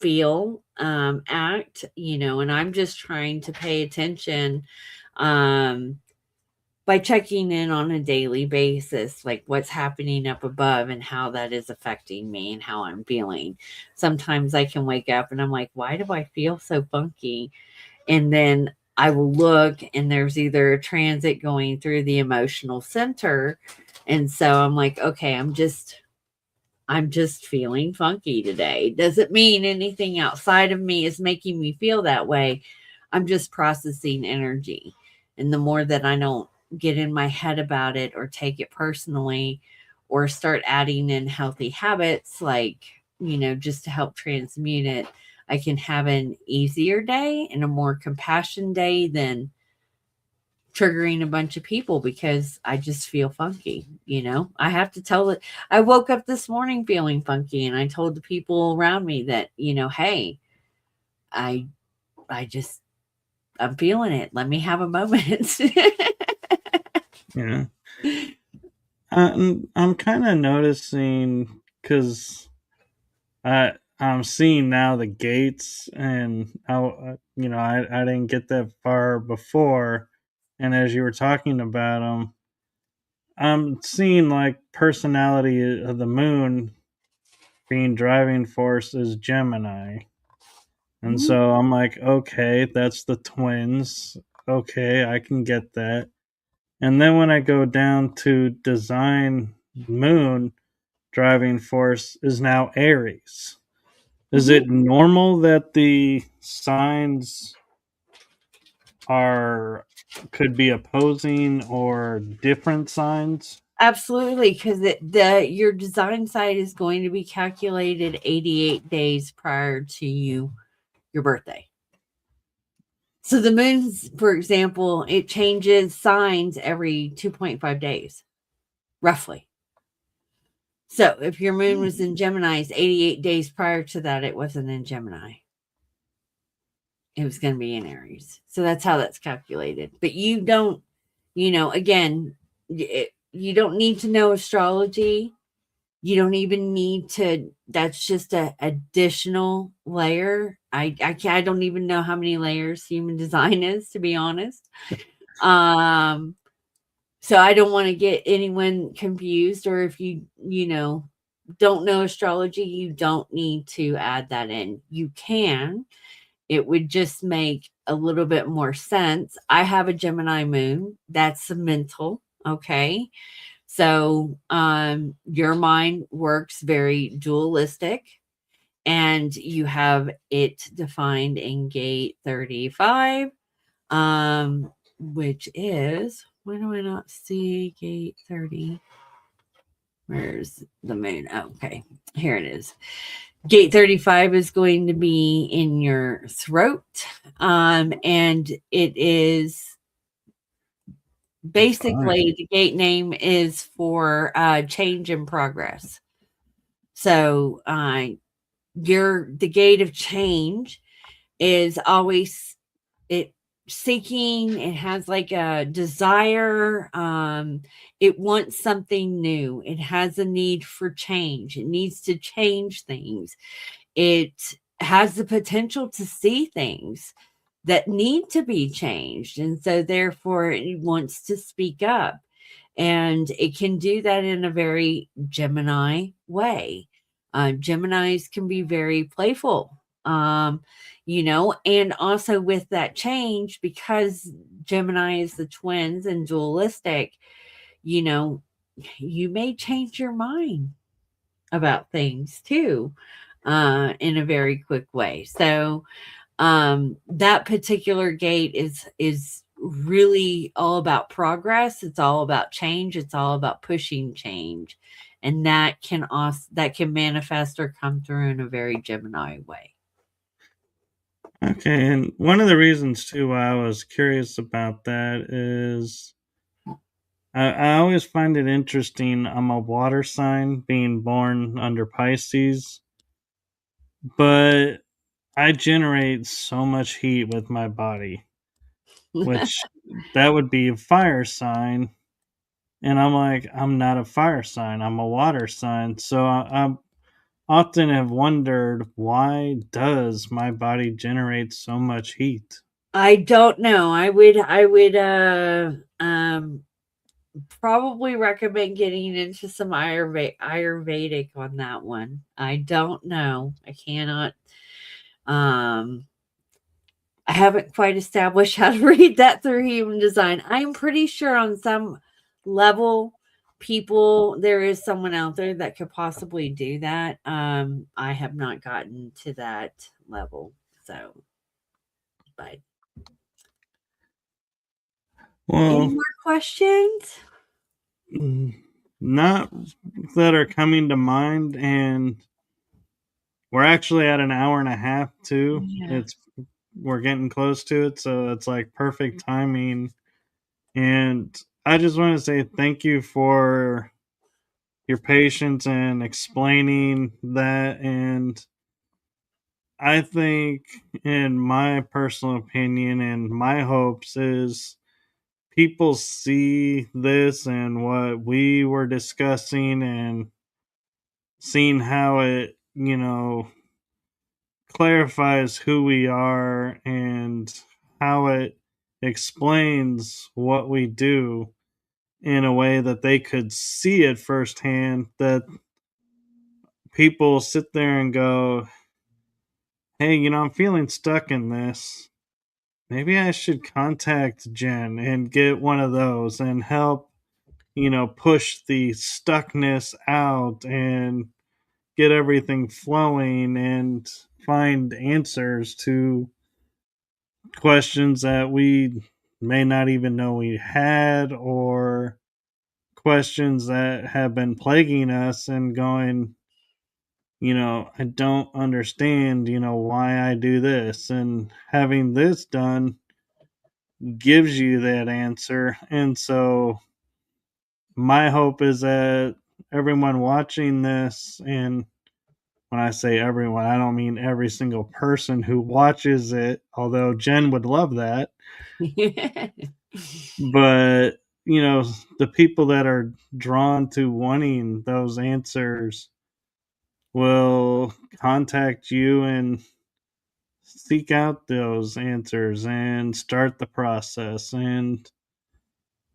feel, act, and I'm just trying to pay attention, by checking in on a daily basis, like what's happening up above and how that is affecting me and how I'm feeling. Sometimes I can wake up and I'm like, why do I feel so funky? And then I will look, and there's either a transit going through the emotional center. And so I'm like, okay, I'm just feeling funky today. Doesn't mean anything outside of me is making me feel that way. I'm just processing energy. And the more that I don't get in my head about it or take it personally, or start adding in healthy habits, like, just to help transmute it, I can have an easier day and a more compassion day than triggering a bunch of people because I just feel funky. I have to tell it. I woke up this morning feeling funky, and I told the people around me that, hey, I'm feeling it. Let me have a moment. Yeah. I'm kind of noticing, because I'm seeing now the gates, and I didn't get that far before, and as you were talking about them, I'm seeing like personality of the moon being driving force is Gemini, and so I'm like, okay, that's the twins. Okay, I can get that. And then when I go down to design moon, driving force is now Aries. Is it normal that the signs could be opposing or different signs? Absolutely, because your design site is going to be calculated 88 days prior to your birthday. So the moon's, for example, it changes signs every 2.5 days, roughly. So if your moon was in Gemini, 88 days prior to that, it wasn't in Gemini. It was going to be in Aries. So that's how that's calculated. But you don't, again, you don't need to know astrology. You don't even need to. That's just a additional layer. I don't even know how many layers human design is, to be honest. So I don't want to get anyone confused, or if you don't know astrology, you don't need to add that in. You can. It would just make a little bit more sense. I have a Gemini moon. That's mental. Okay. So your mind works very dualistic, and you have it defined in gate 35, which is, why do I not see gate 30? Where's the moon? Oh, okay, here it is. Gate 35 is going to be in your throat, and it is basically, the gate name is for change and progress. So the gate of change is always seeking. It has like a desire. It wants something new. It has a need for change. It needs to change things. It has the potential to see things that need to be changed. And so therefore it wants to speak up. And it can do that in a very Gemini way. Geminis can be very playful, and also with that change, because Gemini is the twins and dualistic, you may change your mind about things too. in a very quick way. So that particular gate is really all about progress. It's all about change. It's all about pushing change, and that can manifest or come through in a very Gemini way. Okay, and one of the reasons too why I was curious about that is I always find it interesting. I'm a water sign being born under Pisces, but I generate so much heat with my body, which that would be a fire sign. And I'm like, I'm not a fire sign, I'm a water sign. So I often have wondered, why does my body generate so much heat? I don't know. I would probably recommend getting into some Ayurvedic on that one. I don't know. I cannot. I haven't quite established how to read that through human design. I'm pretty sure on some level, there is someone out there that could possibly do that. I have not gotten to that level. So, but any Well, more questions? not that are coming to mind, and we're actually at an hour and a half too. Yeah. It's we're getting close to it, so it's like perfect timing. And I just want to say thank you for your patience and explaining that. And I think, in my personal opinion and my hopes, is people see this and what we were discussing and seeing how it, clarifies who we are and how it explains what we do in a way that they could see it firsthand, that people sit there and go, hey, I'm feeling stuck in this. Maybe I should contact Jen and get one of those and help, push the stuckness out and get everything flowing and find answers to questions that we may not even know we had, or questions that have been plaguing us and going, I don't understand, why I do this. And having this done gives you that answer. And so my hope is that everyone watching this, and when I say everyone, I don't mean every single person who watches it, although Jen would love that, but the people that are drawn to wanting those answers will contact you and seek out those answers and start the process. And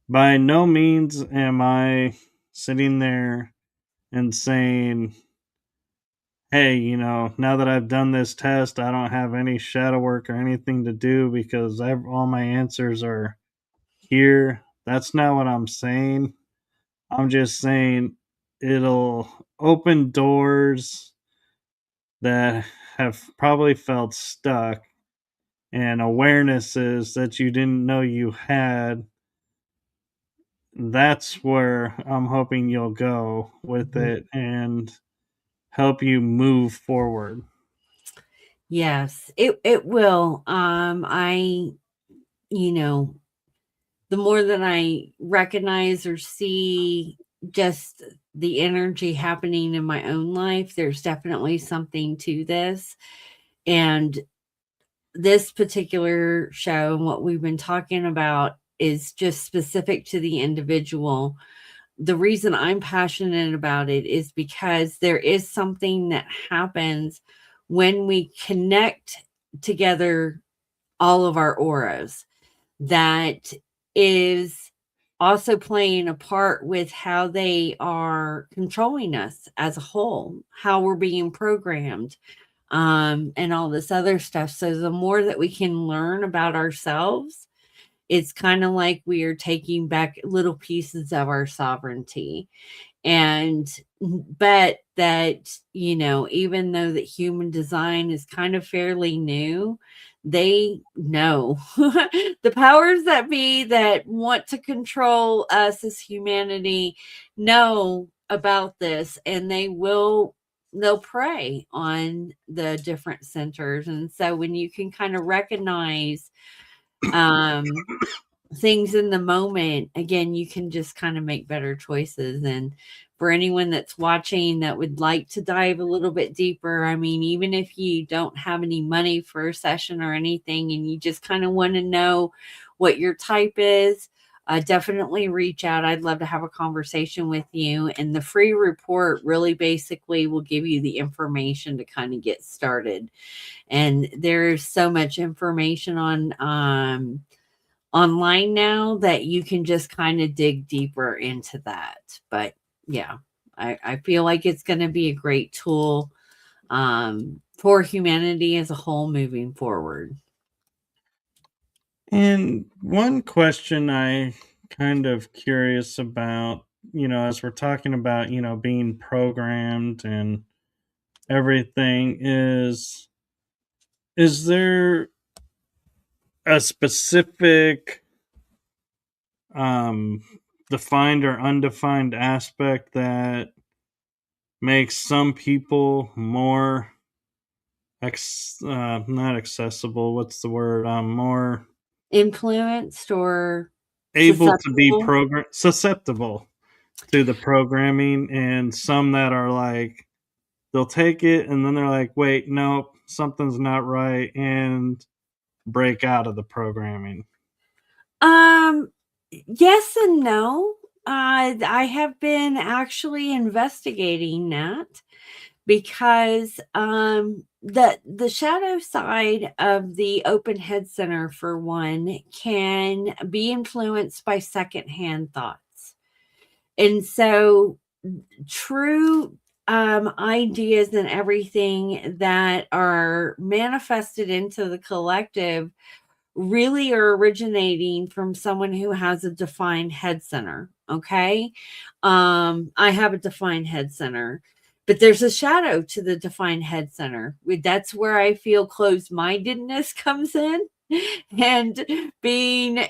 by no means am I sitting there and saying, hey, now that I've done this test, I don't have any shadow work or anything to do because all my answers are here. That's not what I'm saying. I'm just saying it'll open doors that have probably felt stuck, and awarenesses that you didn't know you had. That's where I'm hoping you'll go with it and help you move forward. Yes, it will. I you know, the more that I recognize or see just the energy happening in my own life, there's definitely something to this. And this particular show and what we've been talking about is just specific to the individual. The reason I'm passionate about it is because there is something that happens when we connect together all of our auras that is also playing a part with how they are controlling us as a whole, how we're being programmed, and all this other stuff. So the more that we can learn about ourselves, it's kind of like we are taking back little pieces of our sovereignty. But that, even though that human design is kind of fairly new, they know the powers that be that want to control us as humanity know about this, and they'll prey on the different centers. And so when you can kind of recognize things in the moment, again, you can just kind of make better choices. And for anyone that's watching that would like to dive a little bit deeper, I mean, even if you don't have any money for a session or anything, and you just kind of want to know what your type is, definitely reach out. I'd love to have a conversation with you. And the free report really basically will give you the information to kind of get started. And there's so much information on online now that you can just kind of dig deeper into that. But yeah, I feel like it's going to be a great tool for humanity as a whole moving forward. And one question I kind of curious about, as we're talking about, being programmed and everything, is there a specific defined or undefined aspect that makes some people more not accessible, what's the word, more Influenced or able to be susceptible? susceptible to the programming, and some that are like they'll take it and then they're like, wait, nope, something's not right, and break out of the programming? Yes and no. I have been actually investigating that because the shadow side of the open head center, for one, can be influenced by secondhand thoughts. And so true ideas and everything that are manifested into the collective really are originating from someone who has a defined head center. Okay. I have a defined head center, but there's a shadow to the defined head center. That's where I feel closed mindedness comes in. And being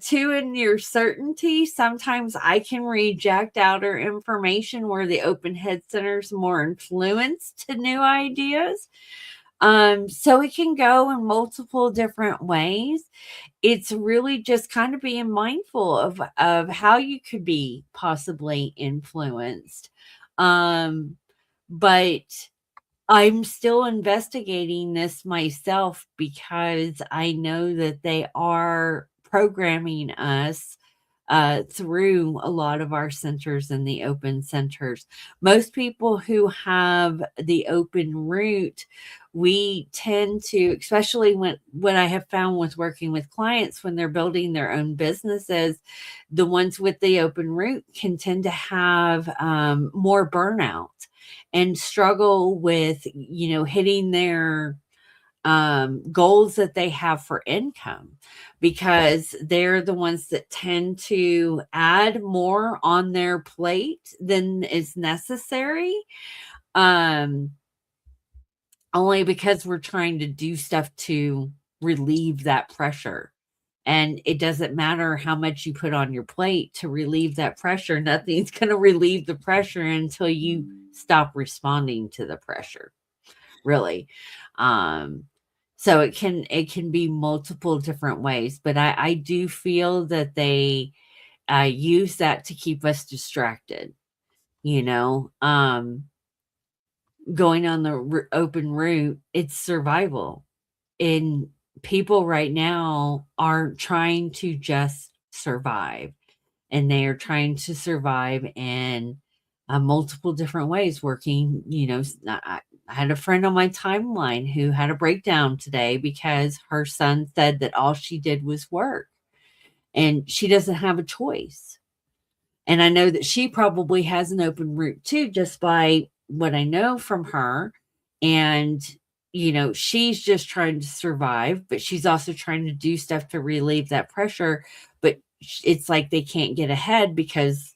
too in your certainty, sometimes I can reject outer information where the open head center is more influenced to new ideas. So it can go in multiple different ways. It's really just kind of being mindful of how you could be possibly influenced. But I'm still investigating this myself because I know that they are programming us through a lot of our centers and the open centers. Most people who have the open root, we tend to, especially when what I have found with working with clients when they're building their own businesses, the ones with the open root can tend to have more burnout and struggle with, hitting their goals that they have for income, because they're the ones that tend to add more on their plate than is necessary. Um, Only because we're trying to do stuff to relieve that pressure. And it doesn't matter how much you put on your plate to relieve that pressure. Nothing's going to relieve the pressure until you stop responding to the pressure, really. Um, so it can be multiple different ways, but I do feel that they use that to keep us distracted. You know, Going on the open route, it's survival. And people right now are trying to just survive, and they are trying to survive in multiple different ways. Working, I had a friend on my timeline who had a breakdown today because her son said that all she did was work, and she doesn't have a choice. And I know that she probably has an open route too, just by what I know from her. And, she's just trying to survive, but she's also trying to do stuff to relieve that pressure. But it's like they can't get ahead because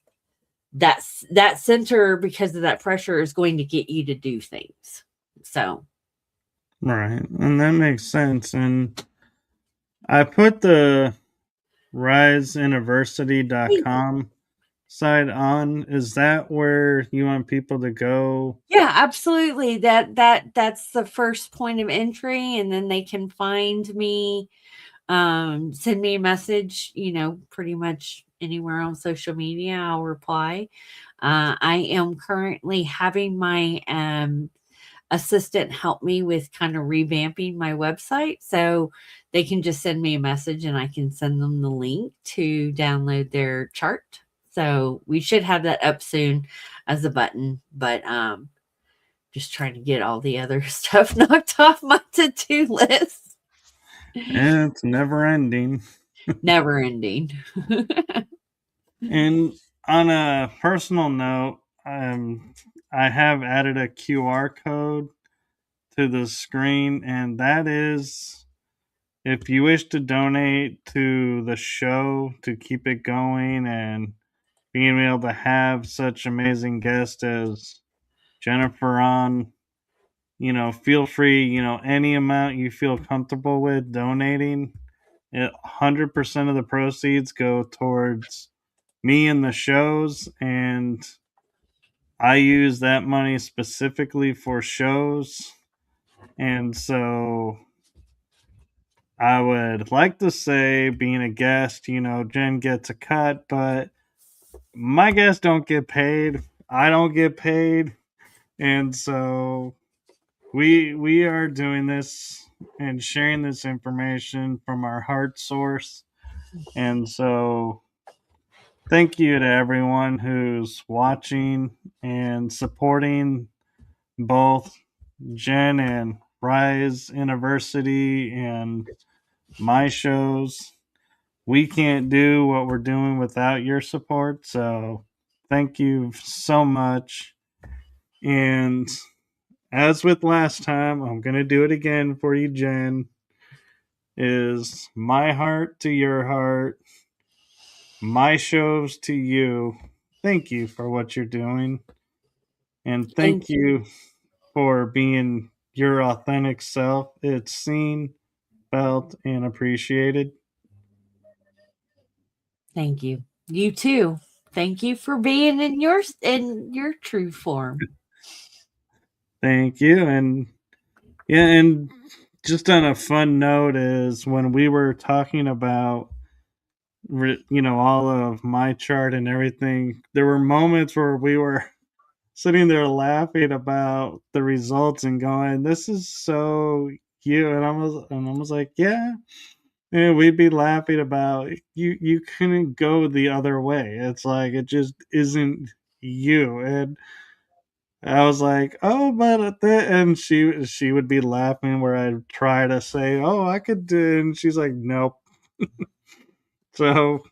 that center, because of that pressure, is going to get you to do things. So Right. And that makes sense. And I put the RISE site on. Is that where you want people to go? yeah, absolutely. That's the first point of entry, and then they can find me, send me a message, pretty much anywhere on social media. I'll reply. I am currently having my assistant help me with kind of revamping my website, so they can just send me a message and I can send them the link to download their chart. So we should have that up soon as a button, but just trying to get all the other stuff knocked off my to-do list. It's never ending. Never ending. And on a personal note, I have added a QR code to the screen, and that is if you wish to donate to the show to keep it going and being able to have such amazing guests as Jennifer on, feel free, any amount you feel comfortable with donating. 100% of the proceeds go towards me and the shows, and I use that money specifically for shows. And so I would like to say, being a guest, Jen gets a cut, but my guests don't get paid. I don't get paid. And so we are doing this and sharing this information from our heart source. And so thank you to everyone who's watching and supporting both Jen and RISE Innerversity and my shows. We can't do what we're doing without your support. So thank you so much. And as with last time, I'm going to do it again for you, Jen. Is my heart to your heart, my shows to you. Thank you for what you're doing. And thank Thank you. you for being your authentic self. It's seen, felt, and appreciated. Thank you. You too. Thank you for being in your true form. Thank you. And yeah, and just on a fun note is when we were talking about all of my chart and everything, there were moments where we were sitting there laughing about the results and going, "This is so you." And I was like, "Yeah." And we'd be laughing about you couldn't go the other way. It's like it just isn't you. And I was like, "Oh, but and she would be laughing where I'd try to say, "Oh, I could do," and she's like, "Nope." So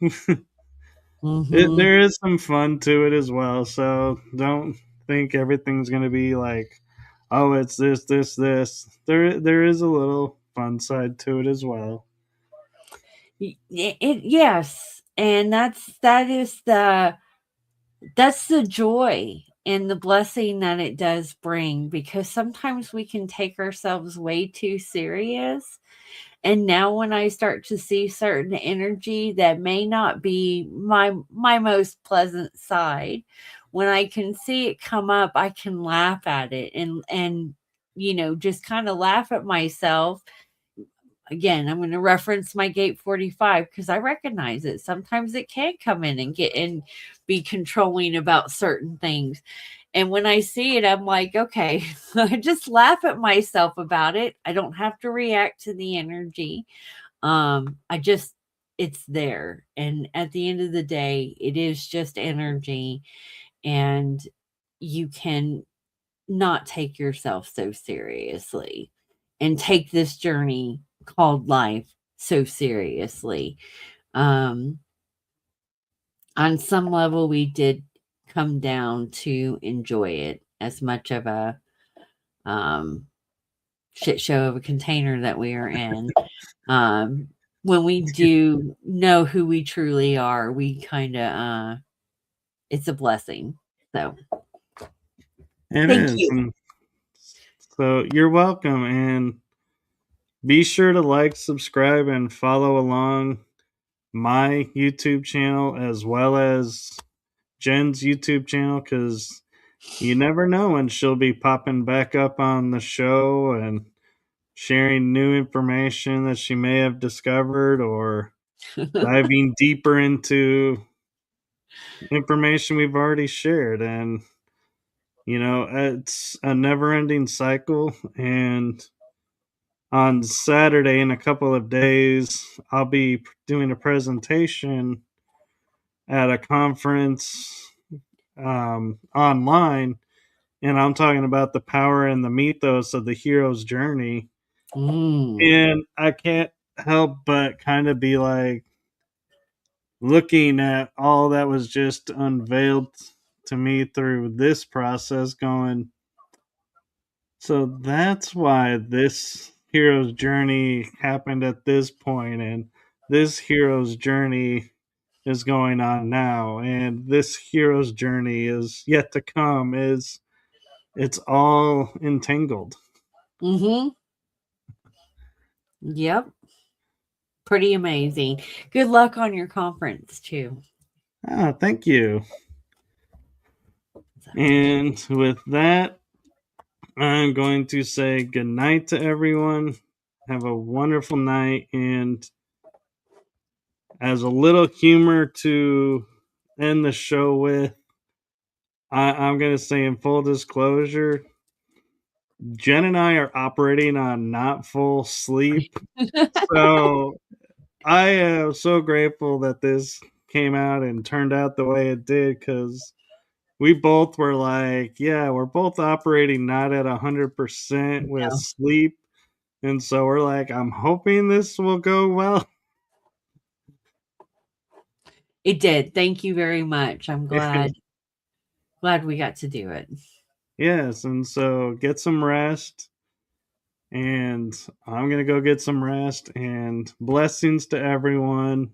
Mm-hmm. there is some fun to it as well. So don't think everything's gonna be like, "Oh, it's this, this, this." There is a little fun side to it as well. Yes, and that's the joy and the blessing that it does bring, because sometimes we can take ourselves way too serious. And now when I start to see certain energy that may not be my most pleasant side, when I can see it come up, I can laugh at it and just kind of laugh at myself. Again, I'm going to reference my gate 45 because I recognize it. Sometimes it can come in and get and be controlling about certain things. And when I see it, I'm like, okay, I just laugh at myself about it. I don't have to react to the energy. I just, it's there. And at the end of the day, it is just energy. And you can not take yourself so seriously and take this journey called life so seriously. Um, on some level, we did come down to enjoy it as much of a shit show of a container that we are in. When we do know who we truly are, we kind of it's a blessing. So It thank is. you. And so you're welcome. And be sure to like, subscribe, and follow along my YouTube channel as well as Jen's YouTube channel, because you never know when she'll be popping back up on the show and sharing new information that she may have discovered, or diving deeper into information we've already shared. And it's a never ending cycle. And on Saturday, in a couple of days, I'll be doing a presentation at a conference online, and I'm talking about the power and the mythos of the hero's journey. And I can't help but kind of be like looking at all that was just unveiled to me through this process, going, so that's why this hero's journey happened at this point, and this hero's journey is going on now, and this hero's journey is yet to come. Is It's all entangled. Yep. Pretty amazing. Good luck on your conference too. Thank you. And with that, I'm going to say good night to everyone. Have a wonderful night. And as a little humor to end the show with, I'm going to say, in full disclosure, Jen and I are operating on not full sleep. So I am so grateful that this came out and turned out the way it did, because we both were like, yeah, we're both operating not at 100% with No, sleep. And so we're like, I'm hoping this will go well. it did. Thank you very much. I'm glad we got to do it. Yes. And so get some rest. And I'm going to go get some rest. And blessings to everyone.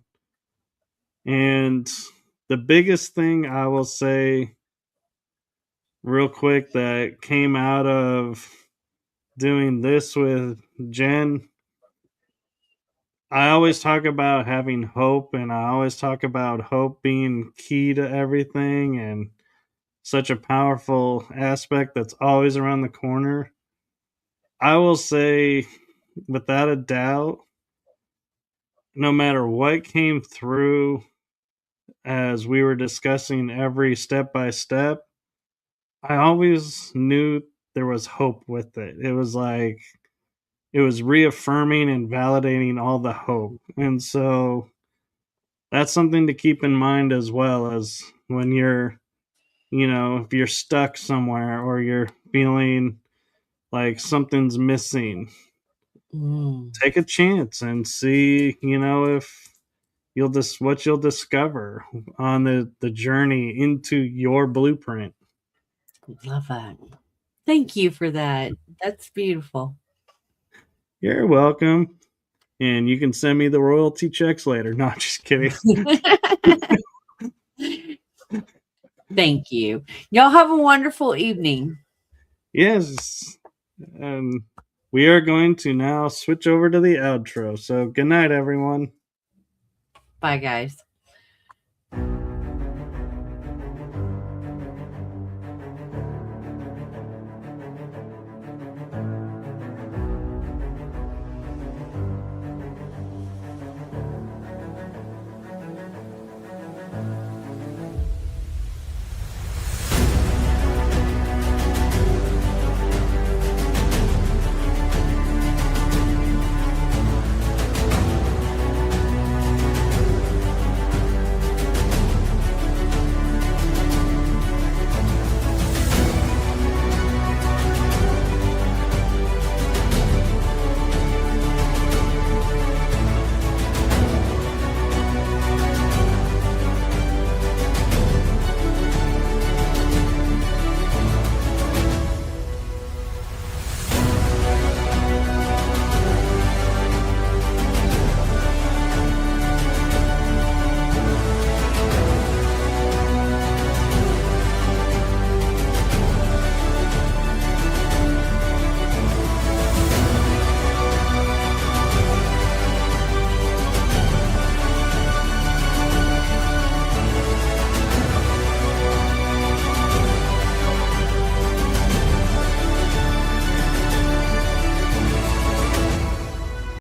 And the biggest thing I will say real quick that came out of doing this with Jen, I always talk about having hope, and I always talk about hope being key to everything and such a powerful aspect that's always around the corner. I will say, without a doubt, no matter what came through as we were discussing every step by step, I always knew there was hope with it. It was like it was reaffirming and validating all the hope. And so that's something to keep in mind, as well as when you're, if you're stuck somewhere or you're feeling like something's missing, take a chance and see, if what you'll discover on the journey into your blueprint. Love that. Thank you for that. That's beautiful. You're welcome. And you can send me the royalty checks later. No, just kidding. Thank you. Y'all have a wonderful evening. Yes. And we are going to now switch over to the outro. So good night, everyone. Bye, guys.